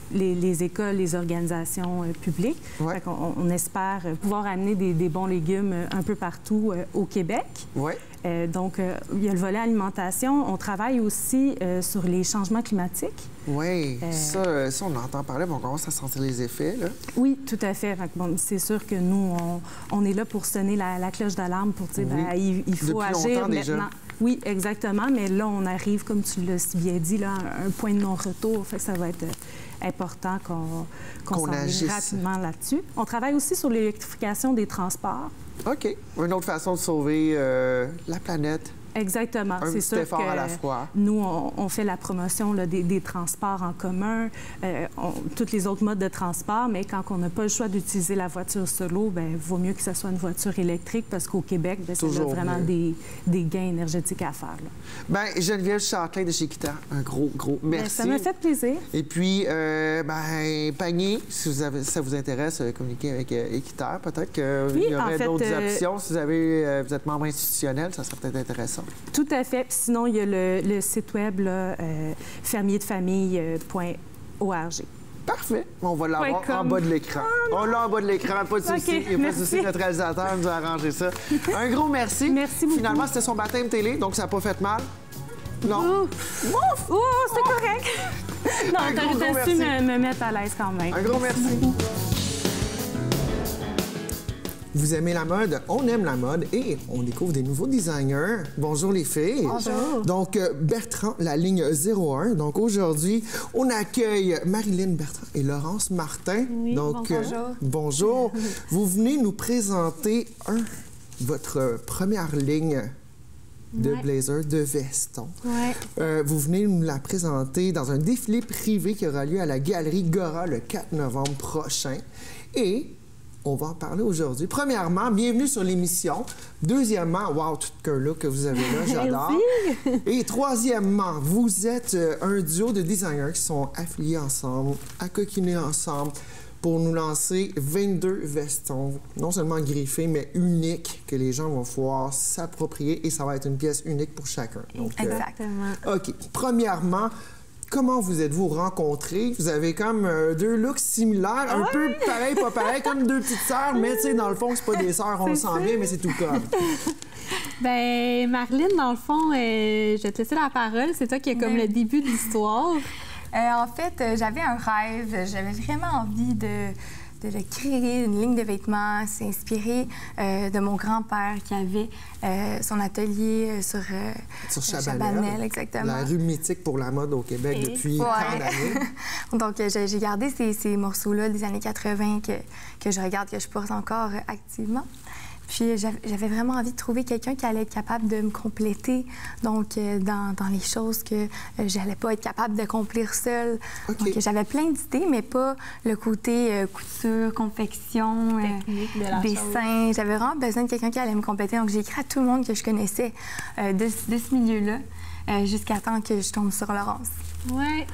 les écoles, les organisations publiques. Ouais. On espère pouvoir amener des bons légumes un peu partout au Québec. Ouais. Donc, il y a le volet alimentation. On travaille aussi sur les changements climatiques. Oui, ça, on entend parler, mais on commence à sentir les effets, là. Oui, tout à fait. Bon, c'est sûr que nous, on est là pour sonner la cloche d'alarme pour dire, il faut agir maintenant. Déjà. Oui, exactement. Mais là, on arrive, comme tu l'as si bien dit, là, à un point de non-retour. Fait que ça va être important qu'on s'en vienne rapidement là-dessus. On travaille aussi sur l'électrification des transports. OK. Une autre façon de sauver la planète. Exactement. C'est sûr effort que à la fois. Nous, on fait la promotion là, des transports en commun, tous les autres modes de transport, mais quand on n'a pas le choix d'utiliser la voiture solo, bien, il vaut mieux que ce soit une voiture électrique parce qu'au Québec, bien, ça a vraiment des gains énergétiques à faire. Bien, Geneviève Châtelain de chez Équiterre, un gros merci. Bien, ça m'a fait plaisir. Et puis, panier, si ça vous intéresse, communiquer avec Équiterre, peut-être qu'il y aurait d'autres options. Si vous êtes membre institutionnel, ça serait peut-être intéressant. Tout à fait. Puis sinon, il y a le site web fermierdefamille.org. Parfait. On va l'avoir en bas de l'écran. On l'a en bas de l'écran, pas de souci. Il n'y a pas de souci, notre réalisateur nous a arrangé ça. Un gros merci. Merci beaucoup. Finalement, c'était son baptême télé, donc ça n'a pas fait mal. Non. Ouf! Oh, c'est correct. Non, t'as su me mettre à l'aise quand même. Un gros merci. Vous aimez la mode, on aime la mode et on découvre des nouveaux designers. Bonjour les filles. Bonjour. Donc, Bertrand, la ligne 01. Donc, aujourd'hui, on accueille Marilyn Bertrand et Laurence Martin. Oui, donc, bonjour. Bonjour. Vous venez nous présenter votre première ligne de blazer, de veston. Ouais. Vous venez nous la présenter dans un défilé privé qui aura lieu à la Galerie Gora le 4 novembre prochain. Et on va en parler aujourd'hui. Premièrement, bienvenue sur l'émission. Deuxièmement, wow, tout le look que vous avez là, j'adore. Et troisièmement, vous êtes un duo de designers qui sont affiliés ensemble, accoquinés ensemble, pour nous lancer 22 vestons, non seulement griffés, mais uniques, que les gens vont pouvoir s'approprier et ça va être une pièce unique pour chacun. Donc, exactement. OK. Premièrement, comment vous êtes-vous rencontrés? Vous avez comme deux looks similaires, un peu pareil, pas pareil, comme deux petites sœurs, mais tu sais, dans le fond, c'est pas des sœurs, on le sent bien, mais c'est tout comme. Ben, Marilyn, dans le fond, je vais te laisser la parole. C'est toi qui as comme le début de l'histoire. En fait, j'avais un rêve. J'avais vraiment envie de créer une ligne de vêtements. C'est inspiré de mon grand-père qui avait son atelier sur Chabanel, exactement. La rue mythique pour la mode au Québec depuis tant d'années. Donc, j'ai gardé ces morceaux-là des années 80 que je regarde, que je porte encore activement. Puis j'avais vraiment envie de trouver quelqu'un qui allait être capable de me compléter, donc dans les choses que j'allais pas être capable d'accomplir seule. Donc j'avais plein d'idées, mais pas le côté couture, confection, dessin. J'avais vraiment besoin de quelqu'un qui allait me compléter. Donc j'ai écrit à tout le monde que je connaissais de ce milieu-là, jusqu'à temps que je tombe sur Laurence. Oui,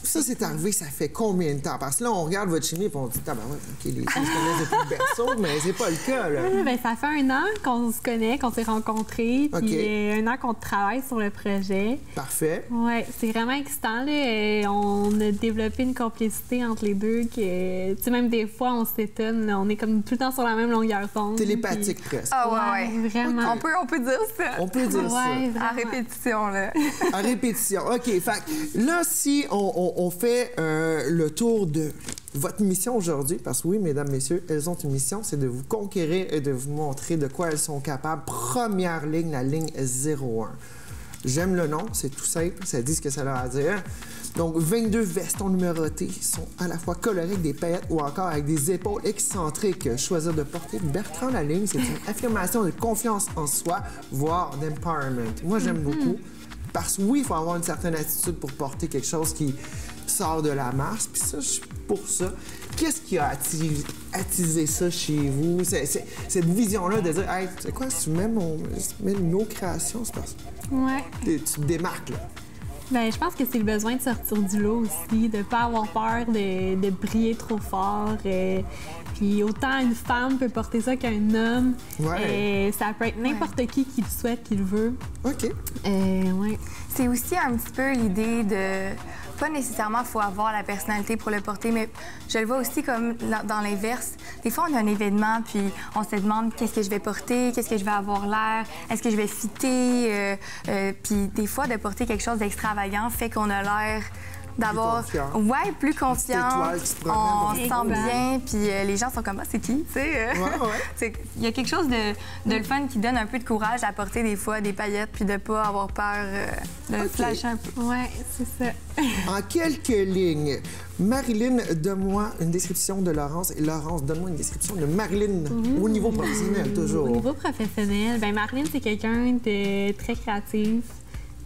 Ça, c'est arrivé, ça fait combien de temps? Parce que là, on regarde votre chimie et on dit, ah ben ouais, OK, les filles se connaissent depuis le berceau, mais c'est pas le cas, là. Ben, ça fait 1 an qu'on se connaît, qu'on s'est rencontrés, puis 1 an qu'on travaille sur le projet. Parfait. Oui, c'est vraiment excitant, là. Et on a développé une complicité entre les deux que, tu sais, même des fois, on s'étonne, on est comme tout le temps sur la même longueur d'onde. Télépathique, presque. Ah ouais. Vraiment. On peut dire ça. On peut dire ça. À répétition, là. À répétition. OK, fait là, si on fait le tour de votre mission aujourd'hui, parce que oui, mesdames, messieurs, elles ont une mission, c'est de vous conquérir et de vous montrer de quoi elles sont capables. Première ligne, la ligne 01. J'aime le nom, c'est tout simple, ça dit ce que ça a à dire. Donc, 22 vestons numérotés sont à la fois colorés avec des paillettes ou encore avec des épaules excentriques. Choisir de porter Bertrand Laligne, c'est une affirmation de confiance en soi, voire d'empowerment. Moi, j'aime beaucoup. Parce que oui, il faut avoir une certaine attitude pour porter quelque chose qui sort de la masse. Puis ça, je suis pour ça. Qu'est-ce qui a attisé ça chez vous? Cette vision-là de dire, hey, tu sais quoi, si tu mets nos créations, c'est parce que tu te démarques, là. Bien, je pense que c'est le besoin de sortir du lot aussi, de ne pas avoir peur de briller trop fort. Puis autant une femme peut porter ça qu'un homme. Ça peut être n'importe qui le souhaite, qui le veut. OK. C'est aussi un petit peu l'idée de... Pas nécessairement il faut avoir la personnalité pour le porter, mais je le vois aussi comme dans l'inverse. Des fois, on a un événement, puis on se demande qu'est-ce que je vais porter, qu'est-ce que je vais avoir l'air, est-ce que je vais fitter. Puis des fois, de porter quelque chose d'extravagant fait qu'on a l'air d'avoir... plus confiant. On se sent bien, puis les gens sont comme, c'est qui? Tu sais, il y a quelque chose de le fun qui donne un peu de courage à porter des fois des paillettes, puis de pas avoir peur de flasher un peu. Oui, c'est ça. En quelques lignes, Marilyn, donne-moi une description de Laurence et Laurence, donne-moi une description de Marilyn au niveau professionnel, toujours. Au niveau professionnel, bien, Marilyn, c'est quelqu'un de très créatif,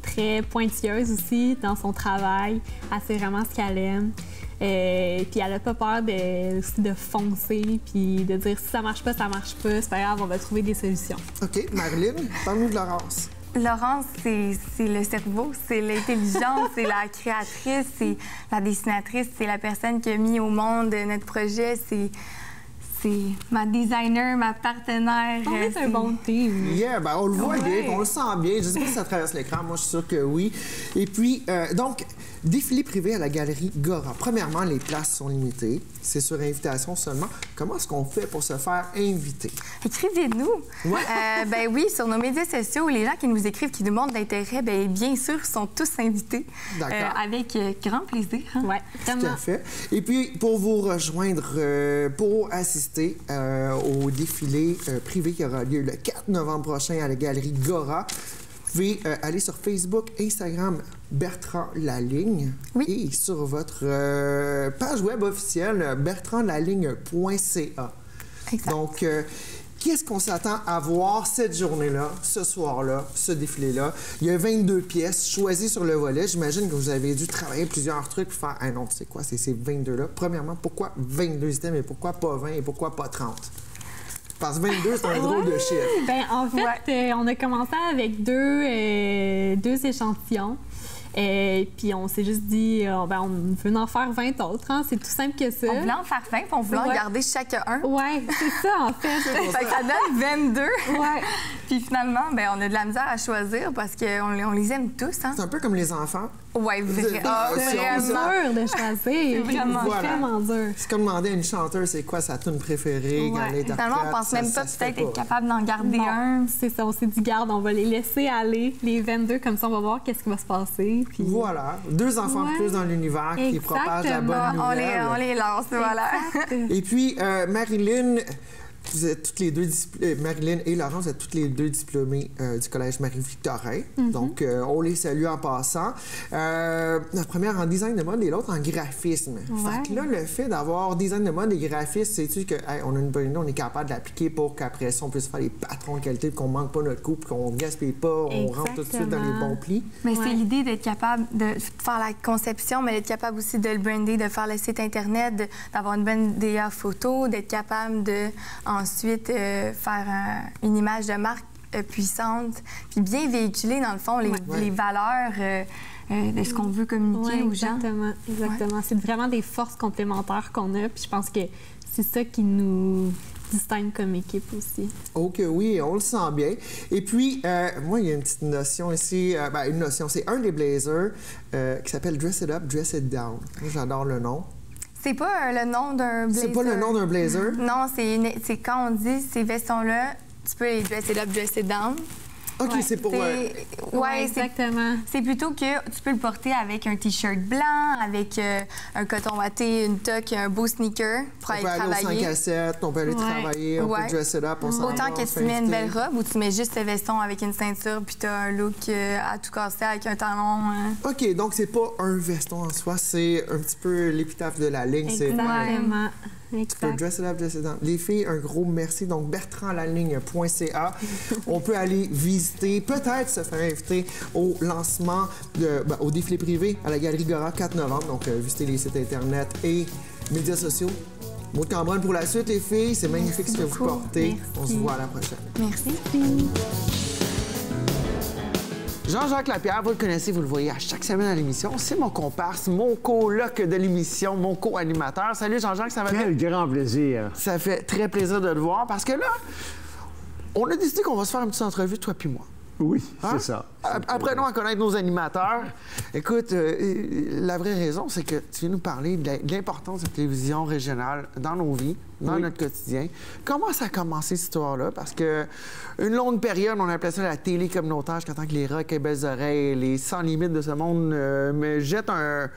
très pointilleuse aussi dans son travail. Elle sait vraiment ce qu'elle aime. Puis elle n'a pas peur de foncer puis de dire si ça marche pas, c'est pas grave, on va trouver des solutions. OK. Marilyn, parle-nous de Laurence. Laurence, c'est le cerveau, c'est l'intelligence, c'est la créatrice, c'est la dessinatrice, c'est la personne qui a mis au monde notre projet, c'est ma designer, ma partenaire. On est un bon team. Yeah, ben on le voit bien, on le sent bien. Je sais pas si ça traverse l'écran, moi je suis sûr que oui. Et puis, donc, défilé privé à la Galerie Gora. Premièrement, les places sont limitées. C'est sur invitation seulement. Comment est-ce qu'on fait pour se faire inviter? Écrivez-nous. Ben oui, sur nos médias sociaux, les gens qui nous écrivent, qui nous montrent d'intérêt, bien sûr, sont tous invités. D'accord. Avec grand plaisir. Oui, tout à fait. Et puis, pour vous rejoindre, pour assister assister au défilé privé qui aura lieu le 4 novembre prochain à la Galerie Gora. Vous pouvez aller sur Facebook, Instagram, Bertrand Laligne, et sur votre page web officielle, bertrandlaligne.ca. Donc, qu'est-ce qu'on s'attend à voir cette journée-là, ce soir-là, ce défilé-là? Il y a 22 pièces choisies sur le volet. J'imagine que vous avez dû travailler plusieurs trucs pour faire « Ah non, tu sais quoi, c'est ces 22-là. » Premièrement, pourquoi 22 items et pourquoi pas 20 et pourquoi pas 30? Parce que 22, c'est un drôle de chiffre. Bien, en fait, on a commencé avec deux échantillons. Puis on s'est juste dit, on veut en faire 20 autres. Hein? C'est tout simple que ça. On voulait en faire 20, puis on voulait en garder chacun un. Oui, c'est ça, en fait. Fait que ça donne 22. Ouais. Puis finalement, on a de la misère à choisir parce qu'on les aime tous. Hein? C'est un peu comme les enfants. Oui, vraiment. C'est dur de choisir. C'est vraiment dur. C'est comme demander à une chanteuse, c'est quoi sa tune préférée quand elle est finalement, on pense même pas peut-être être capable d'en garder un. C'est ça, on s'est dit, garde, on va les laisser aller, les 22, comme ça, on va voir qu'est-ce qui va se passer. Puis... Voilà, 2 enfants de plus dans l'univers qui propagent la bonne nouvelle. On les lance, voilà. Et puis, Marilyn... Vous êtes toutes les deux, Marilyn et Laurent, vous êtes toutes les deux diplômées du Collège Marie-Victorin. Donc, on les salue en passant. La première en design de mode et l'autre en graphisme. Fait que là, le fait d'avoir design de mode et graphisme, sais-tu que on a une bonne idée, on est capable d'appliquer pour qu'après ça, on puisse faire les patrons de qualité, qu'on manque pas notre coup, puis qu'on ne gaspille pas, on rentre tout de suite dans les bons plis. Mais c'est l'idée d'être capable de faire la conception, mais d'être capable aussi de le brander, de faire le site Internet, d'avoir une bonne DA photo, d'être capable de... ensuite faire une image de marque puissante, puis bien véhiculer, dans le fond, les valeurs de ce qu'on veut communiquer aux gens. Exactement. Ouais. C'est vraiment des forces complémentaires qu'on a, puis je pense que c'est ça qui nous distingue comme équipe aussi. OK, oui, on le sent bien. Et puis, moi, il y a une petite notion ici, une notion, c'est un des blazers qui s'appelle Dress It Up, Dress It Down. Moi, j'adore le nom. C'est pas le nom d'un blazer. C'est pas le nom d'un blazer? Non, c'est quand on dit ces vestons-là, tu peux les dress it up, dress it down. OK, c'est pour... Oui, exactement. C'est plutôt que tu peux le porter avec un T-shirt blanc, avec un coton watté, une toque, un beau sneaker pour aller travailler. On peut aller au 5 à 7, on peut aller travailler, on peut dress it up, on s'en va. Autant que tu mets une belle robe ou tu mets juste ce veston avec une ceinture puis tu as un look à tout casser avec un talon. OK, donc c'est pas un veston en soi, c'est un petit peu l'épitaphe de la ligne. Exactement. Tu peux dress it up, dress it down. Les filles, un gros merci. Donc, bertrandlaligne.ca. On peut aller visiter, peut-être se faire inviter au lancement, au défilé privé à la Galerie Gora 4 novembre. Donc, visiter les sites Internet et médias sociaux. Maud Cambronne pour la suite, les filles. C'est magnifique ce que vous portez. Merci. On se voit à la prochaine. Merci. Jean-Jacques Lapierre, vous le connaissez, vous le voyez à chaque semaine à l'émission. C'est mon comparse, mon coloc de l'émission, mon co-animateur. Salut Jean-Jacques, ça va bien? Quel grand plaisir. Ça fait très plaisir de te voir parce que là, on a décidé qu'on va se faire une petite entrevue, toi puis moi. Oui, c'est ça. Apprenons à connaître nos animateurs. Écoute, la vraie raison, c'est que tu viens nous parler de l'importance de la télévision régionale dans nos vies, dans notre quotidien. Comment ça a commencé, cette histoire-là? Parce que une longue période, on appelait ça la télé communautaire, jusqu'à temps que les rocs et belles oreilles, les sans limites de ce monde me jettent un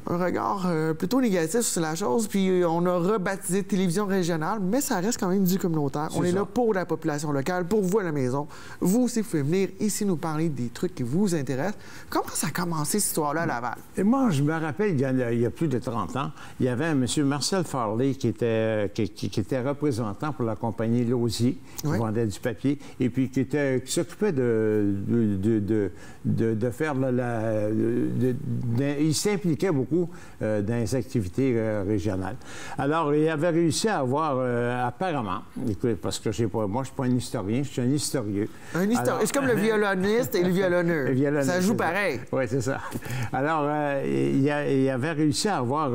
regard plutôt négatif sur la chose, puis on a rebaptisé télévision régionale, mais ça reste quand même du communautaire. On est là pour la population locale, pour vous à la maison. Vous aussi, vous pouvez venir ici nous parler des trucs qui vous intéressent. Comment ça a commencé, cette histoire-là, à Laval? Et moi, je me rappelle, il y a plus de 30 ans, il y avait un monsieur Marcel Farley qui était représentant pour la compagnie Lausier, qui vendait du papier, et puis qui s'occupait de faire il s'impliquait beaucoup dans les activités régionales. Alors, il avait réussi à avoir, apparemment, écoute, parce que moi, je ne suis pas un historien, je suis un historieux. Un historien. C'est comme le violoniste et le violonneux. Ça joue pareil. Oui, c'est ça. Alors, il avait réussi à avoir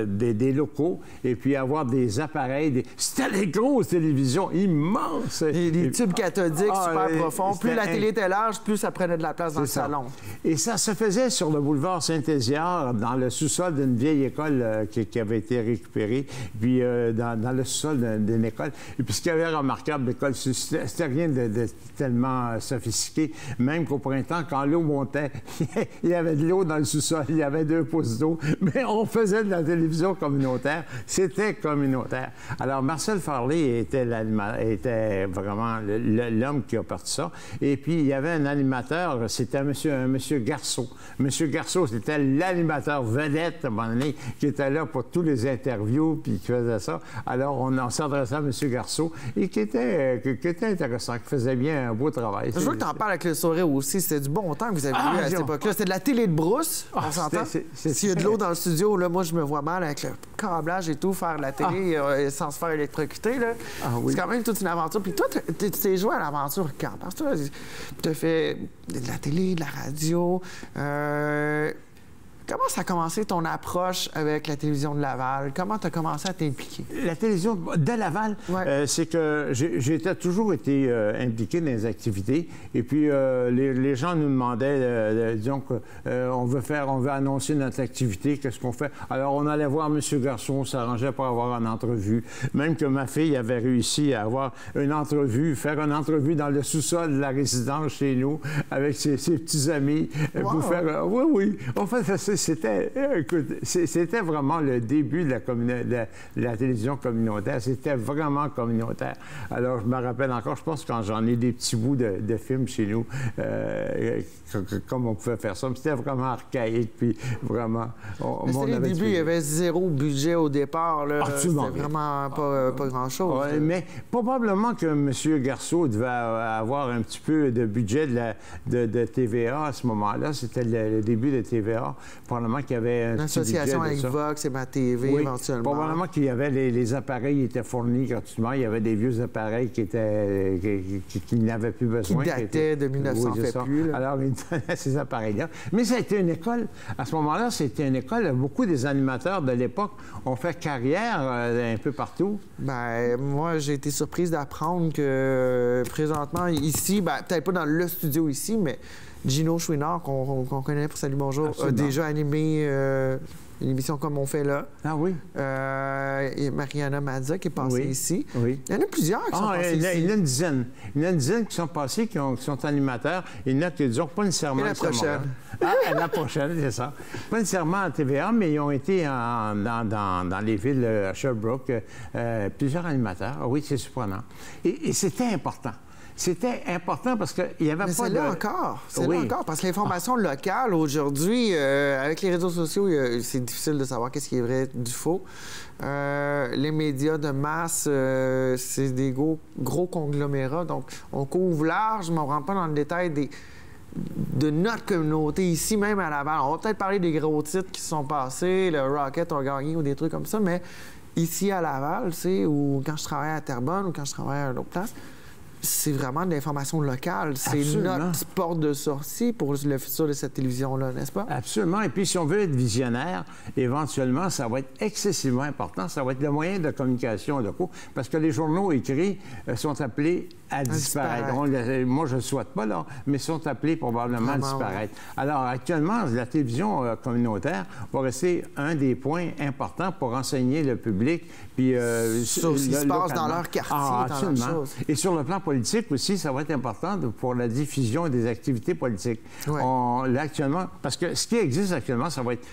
des locaux et puis avoir des appareils. C'était les grosses télévisions immenses. Des tubes cathodiques super profonds. Plus la télé était large, plus ça prenait de la place dans le salon. Et ça se faisait sur le boulevard Saint-Hésiard, dans le sous-sol d'une vieille école qui avait été récupérée, puis dans le sous-sol d'une école. Et puis ce qu'il y avait remarquable, l'école, c'était rien de tellement sophistiqué, même qu'au printemps, quand l'eau montait, il y avait de l'eau dans le sous-sol, il y avait 2 pouces d'eau, mais on faisait de la télévision communautaire. C'était communautaire. Alors, Marcel Farley était vraiment l'homme qui a parti ça. Et puis, il y avait un animateur, c'était un monsieur Garceau. Monsieur Garceau, c'était l'animateur vedette, à un moment donné, qui était là pour tous les interviews, puis qui faisait ça. Alors, on s'adressait à monsieur Garceau, et qui était intéressant, qui faisait bien un beau travail. Je veux que tu en parles avec le sourire aussi. C'était du bon temps que vous avez eu à cette époque-là. C'était de la télé de brousse, on s'entend. S'il y a de l'eau dans le studio, là, moi, je me vois mal avec le câblage et tout, faire de la télé sans se faire électrocuter. Là. C'est quand même toute une aventure. Puis toi, tu t'es joué à l'aventure quand? Parce que tu as fait de la télé, de la radio. Comment ça a commencé ton approche avec la télévision de Laval? Comment tu as commencé à t'impliquer? La télévision de Laval, c'est que j'ai toujours été impliqué dans les activités. Et puis, les gens nous demandaient, disons qu'on veut annoncer notre activité, qu'est-ce qu'on fait? Alors, on allait voir M. Garçon, on s'arrangeait pour avoir une entrevue. Même que ma fille avait réussi à avoir une entrevue, faire une entrevue dans le sous-sol de la résidence chez nous, avec ses petits amis, pour faire... Oui. En fait, c'était vraiment le début de la télévision communautaire. C'était vraiment communautaire. Alors, je me rappelle encore, je pense, quand j'en ai des petits bouts de films chez nous, comme on pouvait faire ça. Mais c'était vraiment archaïque, puis vraiment... C'était les débuts, il y avait 0 budget au départ. C'était vraiment pas grand-chose. Ouais, mais probablement que M. Garceau devait avoir un petit peu de budget de TVA à ce moment-là. C'était le début de TVA. Probablement qu'il y avait une association avec Vox et ma TV, éventuellement. Probablement qu'il y avait les appareils étaient fournis gratuitement. Il y avait des vieux appareils qui n'avaient plus besoin. Qui dataient de 1900 fait plus. Là. Alors, ils donnaient ces appareils-là. Mais ça a été une école. À ce moment-là, c'était une école. Beaucoup des animateurs de l'époque ont fait carrière un peu partout. Bien, moi, j'ai été surprise d'apprendre que présentement, ici, peut-être pas dans le studio ici, mais Gino Chouinard, qu'on connaît pour Salut Bonjour, a déjà animé une émission comme on fait là. Ah oui? Et Mariana Mazza qui est passée ici. Oui. Il y en a plusieurs qui sont passés ici. Il y en a une dizaine. Il y en a une dizaine qui sont passés, qui sont animateurs. Il y en a qui ne durent pas nécessairement... Et la prochaine. La prochaine, c'est ça. Pas nécessairement à TVA, mais ils ont été dans les villes à Sherbrooke, plusieurs animateurs. Ah oui, c'est surprenant. Et c'était important. C'était important parce qu'il n'y avait pas de... C'est là encore, parce que l'information locale, aujourd'hui, avec les réseaux sociaux, c'est difficile de savoir qu'est-ce qui est vrai du faux. Les médias de masse, c'est des gros conglomérats, donc on couvre large, mais on ne rentre pas dans le détail de notre communauté ici, même à Laval. On va peut-être parler des gros titres qui se sont passés, le Rocket a gagné ou des trucs comme ça, mais ici à Laval, ou quand je travaille à Terrebonne ou quand je travaille à une autre place, c'est vraiment de l'information locale. C'est notre porte de sortie pour le futur de cette télévision-là, n'est-ce pas? Absolument. Et puis, si on veut être visionnaire, éventuellement, ça va être excessivement important. Ça va être le moyen de communication locaux, parce que les journaux écrits sont appelés à disparaître. Moi, je ne le souhaite pas, là, mais sont appelés probablement à disparaître. Alors, actuellement, la télévision communautaire va rester un des points importants pour renseigner le public. Puis, sur ce qui se passe dans leur quartier, dans leur chose. Et sur le plan politique aussi, ça va être important pour la diffusion des activités politiques. Ouais. Là, actuellement, parce que ce qui existe actuellement, ça va être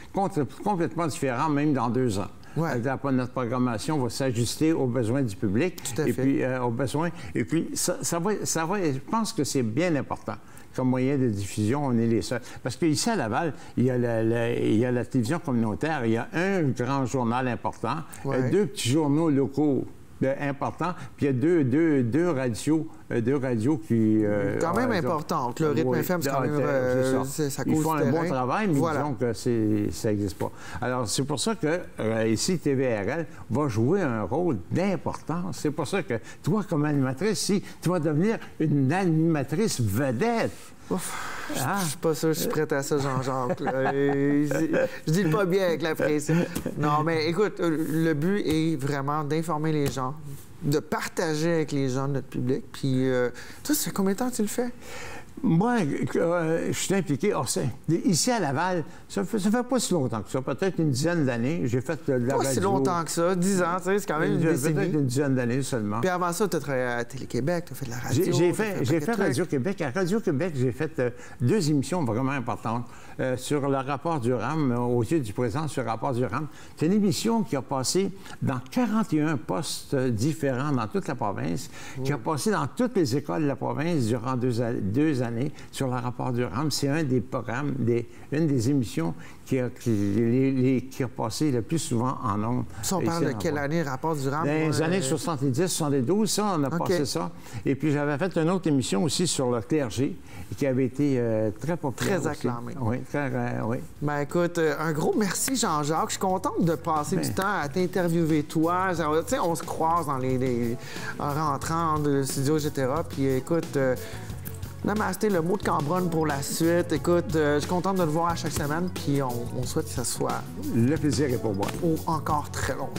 complètement différent, même dans 2 ans. Ouais. Notre programmation va s'ajuster aux besoins du public. Tout à fait. Puis, aux besoins. Et puis, ça va, je pense que c'est bien important. Comme moyen de diffusion, on est les seuls. Parce qu'ici, à Laval, il y a la télévision communautaire, il y a un grand journal important, 2 petits journaux locaux importants, puis il y a deux radios qui... quand même importantes. Le rythme FM, c'est quand même... ça cause Ils font un bon travail, mais disons que ça n'existe pas. Alors, c'est pour ça que ici, TVRL va jouer un rôle d'importance. C'est pour ça que toi, comme animatrice, si tu vas devenir une animatrice vedette... Je suis pas sûr que je suis prête à ça, Jean-Jacques. Je dis pas bien avec la pression. Non, mais écoute, le but est vraiment d'informer les gens, de partager avec les gens de notre public. Puis, toi, ça fait combien de temps que tu le fais? Moi, je suis impliqué. Ici, à Laval, ça fait pas si longtemps que ça, peut-être une dizaine d'années. J'ai fait de la radio. Pas si longtemps que ça, 10 ans, tu sais, c'est quand même une décennie. Peut-être une dizaine d'années seulement. Puis avant ça, tu as travaillé à Télé-Québec, tu as fait de la radio. J'ai fait Radio-Québec. À Radio-Québec, j'ai fait 2 émissions vraiment importantes sur le rapport Durham, aux yeux du président, sur le rapport Durham. C'est une émission qui a passé dans 41 postes différents dans toute la province, qui a passé dans toutes les écoles de la province durant 2 années sur le rapport Durham. C'est un des programmes, une des émissions qui a passé le plus souvent en ondes. Ça, on parle de quelle année, rapport Durham? Dans les années 70, 72, ça, on a passé ça. Et puis, j'avais fait une autre émission aussi sur le clergé, qui avait été très populaire. Très acclamée. Oui, oui. Ben écoute, un gros merci, Jean-Jacques. Je suis contente de passer du temps à t'interviewer, toi. Tu sais, on se croise en rentrant de studio, etc. Puis écoute... Namasté, le mot de Cambronne pour la suite. Écoute, je suis contente de le voir à chaque semaine, puis on souhaite que ça soit... Le plaisir est pour moi. Encore très longtemps.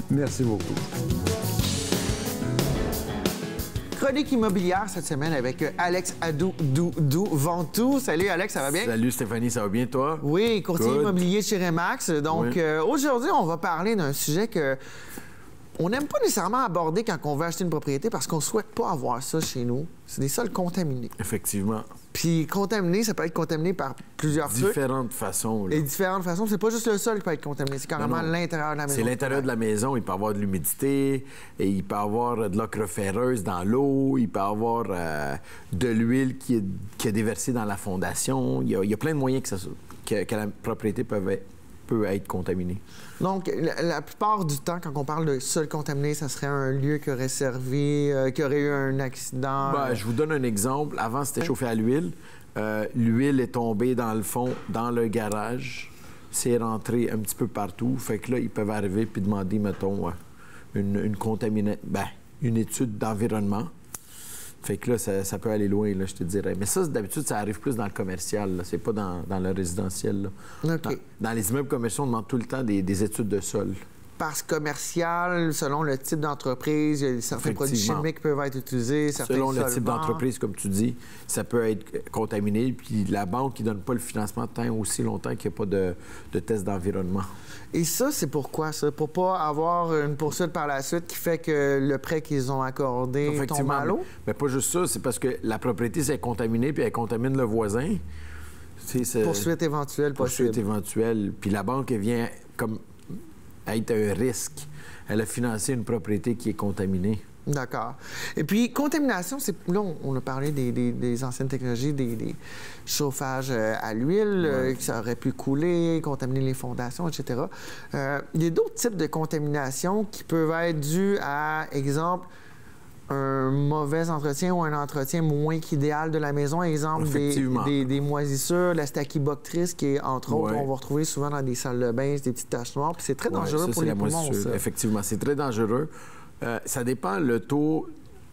Merci beaucoup. Chronique immobilière cette semaine avec Alex Adou-Ventoux. Salut Alex, ça va bien? Salut Stéphanie, ça va bien toi? Oui, courtier immobilier chez Remax. Donc aujourd'hui, on va parler d'un sujet que... on n'aime pas nécessairement aborder quand on veut acheter une propriété parce qu'on ne souhaite pas avoir ça chez nous. C'est des sols contaminés. Effectivement. Puis contaminé, ça peut être contaminé par plusieurs trucs. Différentes façons. Là. Et différentes façons. C'est pas juste le sol qui peut être contaminé, c'est carrément l'intérieur de la maison. C'est l'intérieur de la maison. Il peut y avoir de l'humidité, et il peut y avoir de l'ocre ferreuse dans l'eau, il peut y avoir de l'huile qui est déversée dans la fondation. Il y a plein de moyens que la propriété peut être contaminée. Donc, la plupart du temps, quand on parle de sol contaminé, ça serait un lieu qui aurait servi, qui aurait eu un accident. Je vous donne un exemple. Avant, c'était chauffé à l'huile. L'huile est tombée dans le fond, dans le garage. C'est rentré un petit peu partout. Fait que là, ils peuvent arriver puis demander, mettons, une étude d'environnement. Fait que là, ça peut aller loin, là, je te dirais. Mais ça, d'habitude, ça arrive plus dans le commercial. C'est pas dans le résidentiel. Là. OK. Dans les immeubles commerciaux, on demande tout le temps des études de sol. Parce commercial, selon le type d'entreprise, il y a certains produits chimiques qui peuvent être utilisés, certains selon solvants. le type d'entreprise, comme tu dis, ça peut être contaminé. Puis la banque qui donne pas le financement tant aussi longtemps qu'il n'y a pas de test d'environnement. Et ça, c'est pourquoi, ça? Pour pas avoir une poursuite par la suite qui fait que le prêt qu'ils ont accordé tombe à l'eau? Mais pas juste ça, c'est parce que la propriété, c'est contaminée, puis elle contamine le voisin. Poursuite éventuelle possible. Poursuite éventuelle. Puis la banque, elle vient comme être un risque. Elle a financé une propriété qui est contaminée. D'accord. Et puis, contamination, là, on a parlé des anciennes technologies, des chauffages à l'huile, qui auraient pu couler, contaminer les fondations, etc. Il y a d'autres types de contamination qui peuvent être dus à, exemple, un mauvais entretien ou un entretien moins qu'idéal de la maison. Exemple, des moisissures, la stachybotrys, qui est, entre autres, on va retrouver souvent dans des salles de bain, des petites taches noires, puis c'est très dangereux pour les poumons, ça. Effectivement, c'est très dangereux. Ça dépend le taux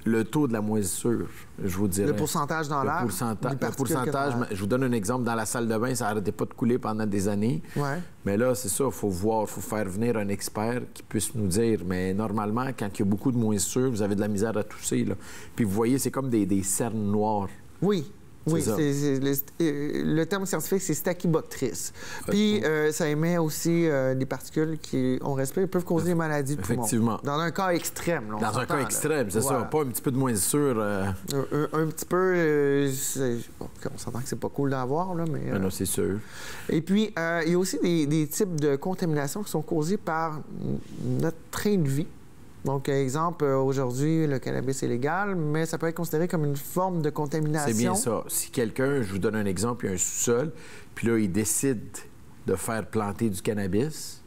de la moisissure, je vous dirais. Le pourcentage dans l'air? Le pourcentage, je vous donne un exemple. Dans la salle de bain, ça n'arrêtait pas de couler pendant des années. Ouais. Mais là, c'est ça, il faut faire venir un expert qui puisse nous dire. Mais normalement, quand il y a beaucoup de moisissure, vous avez de la misère à tousser. Là. Puis vous voyez, c'est comme des cernes noires. Oui. Oui, le terme scientifique, c'est stachybotrys. Puis, ça émet aussi des particules qui, on respire, peuvent causer des maladies de poumons. Effectivement. Dans un cas extrême. Là, dans un cas extrême, c'est ça. Pas un petit peu de moisissure. Un petit peu... on s'entend que c'est pas cool d'avoir, là, mais... Non, c'est sûr. Et puis, il y a aussi des types de contamination qui sont causés par notre train de vie. Donc, exemple, aujourd'hui, le cannabis est légal, mais ça peut être considéré comme une forme de contamination. C'est bien ça. Si quelqu'un, je vous donne un exemple, il y a un sous-sol, puis là, il décide de faire planter du cannabis,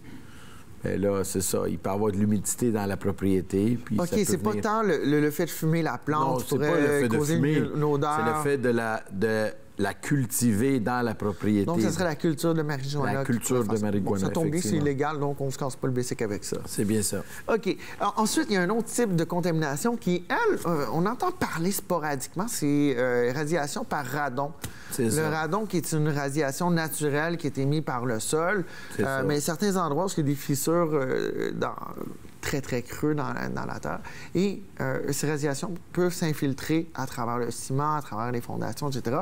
bien là, c'est ça. Il peut y avoir de l'humidité dans la propriété. Puis OK, c'est pas tant le fait de fumer la plante qui pourrait causer une odeur. C'est le fait de la cultiver dans la propriété. Donc, ça serait la culture de marijuana. La culture de marijuana, bon, ça tombe bien, c'est illégal, donc on ne se casse pas le basic avec ça. C'est bien ça. OK. Alors, ensuite, il y a un autre type de contamination qui, elle, on entend parler sporadiquement, c'est radiation par radon. Le radon, qui est une radiation naturelle qui est émise par le sol. Mais certains endroits où il y a des fissures très, très creux dans la terre. Et ces radiations peuvent s'infiltrer à travers le ciment, à travers les fondations, etc.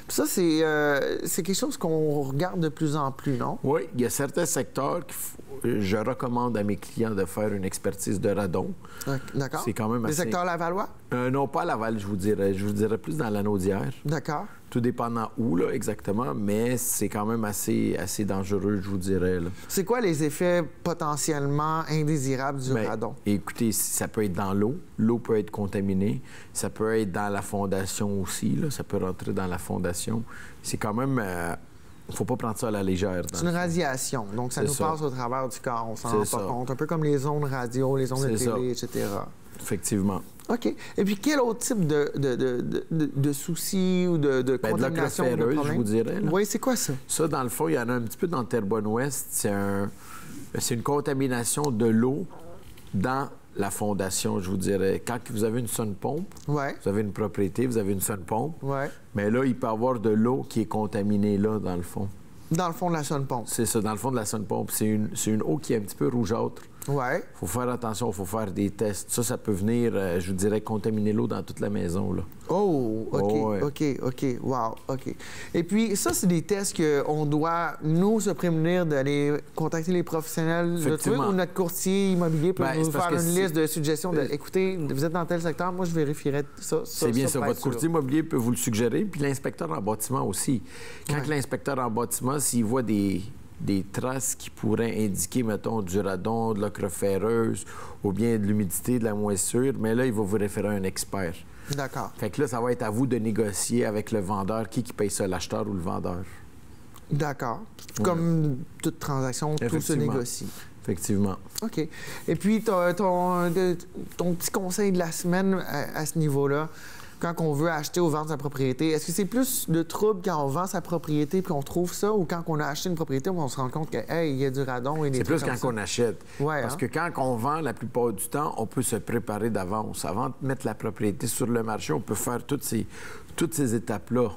Puis ça, c'est quelque chose qu'on regarde de plus en plus, non? Oui, il y a certains secteurs je recommande à mes clients de faire une expertise de radon. D'accord. C'est quand même assez... Les secteurs Lavallois? Non, pas Laval, je vous dirais. Je vous dirais plus dans la Naudière. D'accord. Tout dépendant où, là, exactement, mais c'est quand même assez dangereux, je vous dirais. C'est quoi les effets potentiellement indésirables du radon? Écoutez, ça peut être dans l'eau. L'eau peut être contaminée. Ça peut être dans la fondation aussi. Là. Ça peut rentrer dans la fondation. C'est quand même... Il ne faut pas prendre ça à la légère. C'est une radiation, donc ça nous passe au travers du corps, on s'en rend pas compte. Un peu comme les ondes radio, les ondes de télé, etc. Effectivement. OK. Et puis, quel autre type de soucis ou de contamination de l'ocre ferreuse, je vous dirais. Oui, c'est quoi ça? Ça, dans le fond, il y en a un petit peu dans Terrebonne-Ouest. C'est une contamination de l'eau dans la fondation, je vous dirais. Quand vous avez une sonde-pompe, vous avez une propriété, vous avez une sonde-pompe, mais là, il peut y avoir de l'eau qui est contaminée là, dans le fond. Dans le fond de la sonde-pompe? C'est ça, dans le fond de la sonde-pompe. C'est une eau qui est un petit peu rougeâtre. Ouais. Il faut faire attention, il faut faire des tests. Ça peut venir, je vous dirais, contaminer l'eau dans toute la maison. Là. Oh, OK, OK. Wow, OK. Et puis, ça, c'est des tests qu'on doit, nous, se prémunir d'aller contacter les professionnels de trucs ou notre courtier immobilier peut nous faire une liste de suggestions de, écoutez, vous êtes dans tel secteur, moi, je vérifierais ça. C'est bien ça. Votre courtier immobilier peut vous le suggérer, puis l'inspecteur en bâtiment aussi. Quand l'inspecteur en bâtiment, s'il voit des traces qui pourraient indiquer, mettons, du radon, de l'ocre ferreuse ou bien de l'humidité, de la moisissure, mais là, il va vous référer à un expert. D'accord. Fait que là, ça va être à vous de négocier avec le vendeur qui paye ça, l'acheteur ou le vendeur. D'accord. Comme toute transaction, tout se négocie. Effectivement. OK. Et puis, ton petit conseil de la semaine à ce niveau-là, quand on veut acheter ou vendre sa propriété, est-ce que c'est plus de trouble quand on vend sa propriété puis on trouve ça ou quand on a acheté une propriété on se rend compte qu'il y a du radon et des trucs comme ça? C'est plus quand on achète. Parce que quand on vend, la plupart du temps, on peut se préparer d'avance. Avant de mettre la propriété sur le marché, on peut faire toutes ces étapes-là.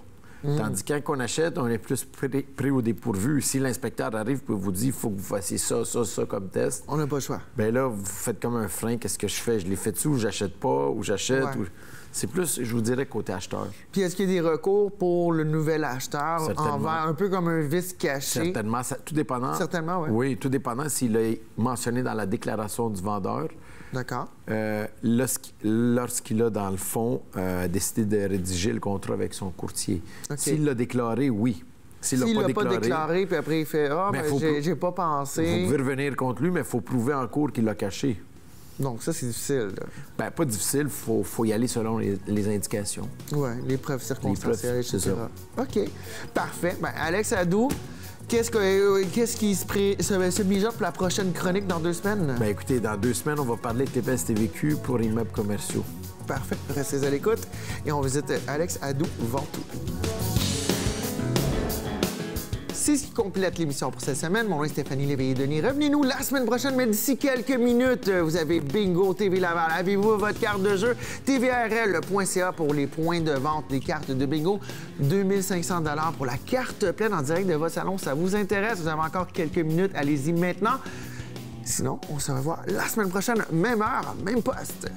Tandis que quand on achète, on est plus pris au dépourvu. Si l'inspecteur arrive et vous dit il faut que vous fassiez ça comme test... On n'a pas le choix. Bien là, vous faites comme un frein. Qu'est-ce que je fais? Je l'ai fait-tu ou j'achète pas? Ou j'achète? C'est plus, je vous dirais, côté acheteur. Puis est-ce qu'il y a des recours pour le nouvel acheteur envers un peu comme un vice caché? Certainement. Tout dépendant. Certainement, oui. Oui, tout dépendant s'il est mentionné dans la déclaration du vendeur. D'accord. Lorsqu'il a, dans le fond, décidé de rédiger le contrat avec son courtier. S'il l'a déclaré, oui. S'il l'a pas déclaré, puis après il fait « Ah, j'ai pas pensé. » Vous pouvez revenir contre lui, mais il faut prouver en cours qu'il l'a caché. Donc, ça, c'est difficile. Bien, pas difficile, il faut y aller selon les indications. Oui, les preuves circonstancielles, etc. OK. Parfait. Bien, Alex Hadou, qu'est-ce qui se mijote pour la prochaine chronique dans 2 semaines? Bien, écoutez, dans 2 semaines, on va parler de TPS TVQ pour immeubles commerciaux. Parfait. Restez à l'écoute et on visite Alex Hadou Ventoux. C'est ce qui complète l'émission pour cette semaine. Mon nom est Stéphanie Léveillé-Denis. Revenez-nous la semaine prochaine, mais d'ici quelques minutes, vous avez Bingo TV Laval. Avez-vous votre carte de jeu? TVRL.ca pour les points de vente des cartes de bingo. 2500 $ pour la carte pleine en direct de votre salon. Ça vous intéresse? Vous avez encore quelques minutes. Allez-y maintenant. Sinon, on se revoit la semaine prochaine, même heure, même poste.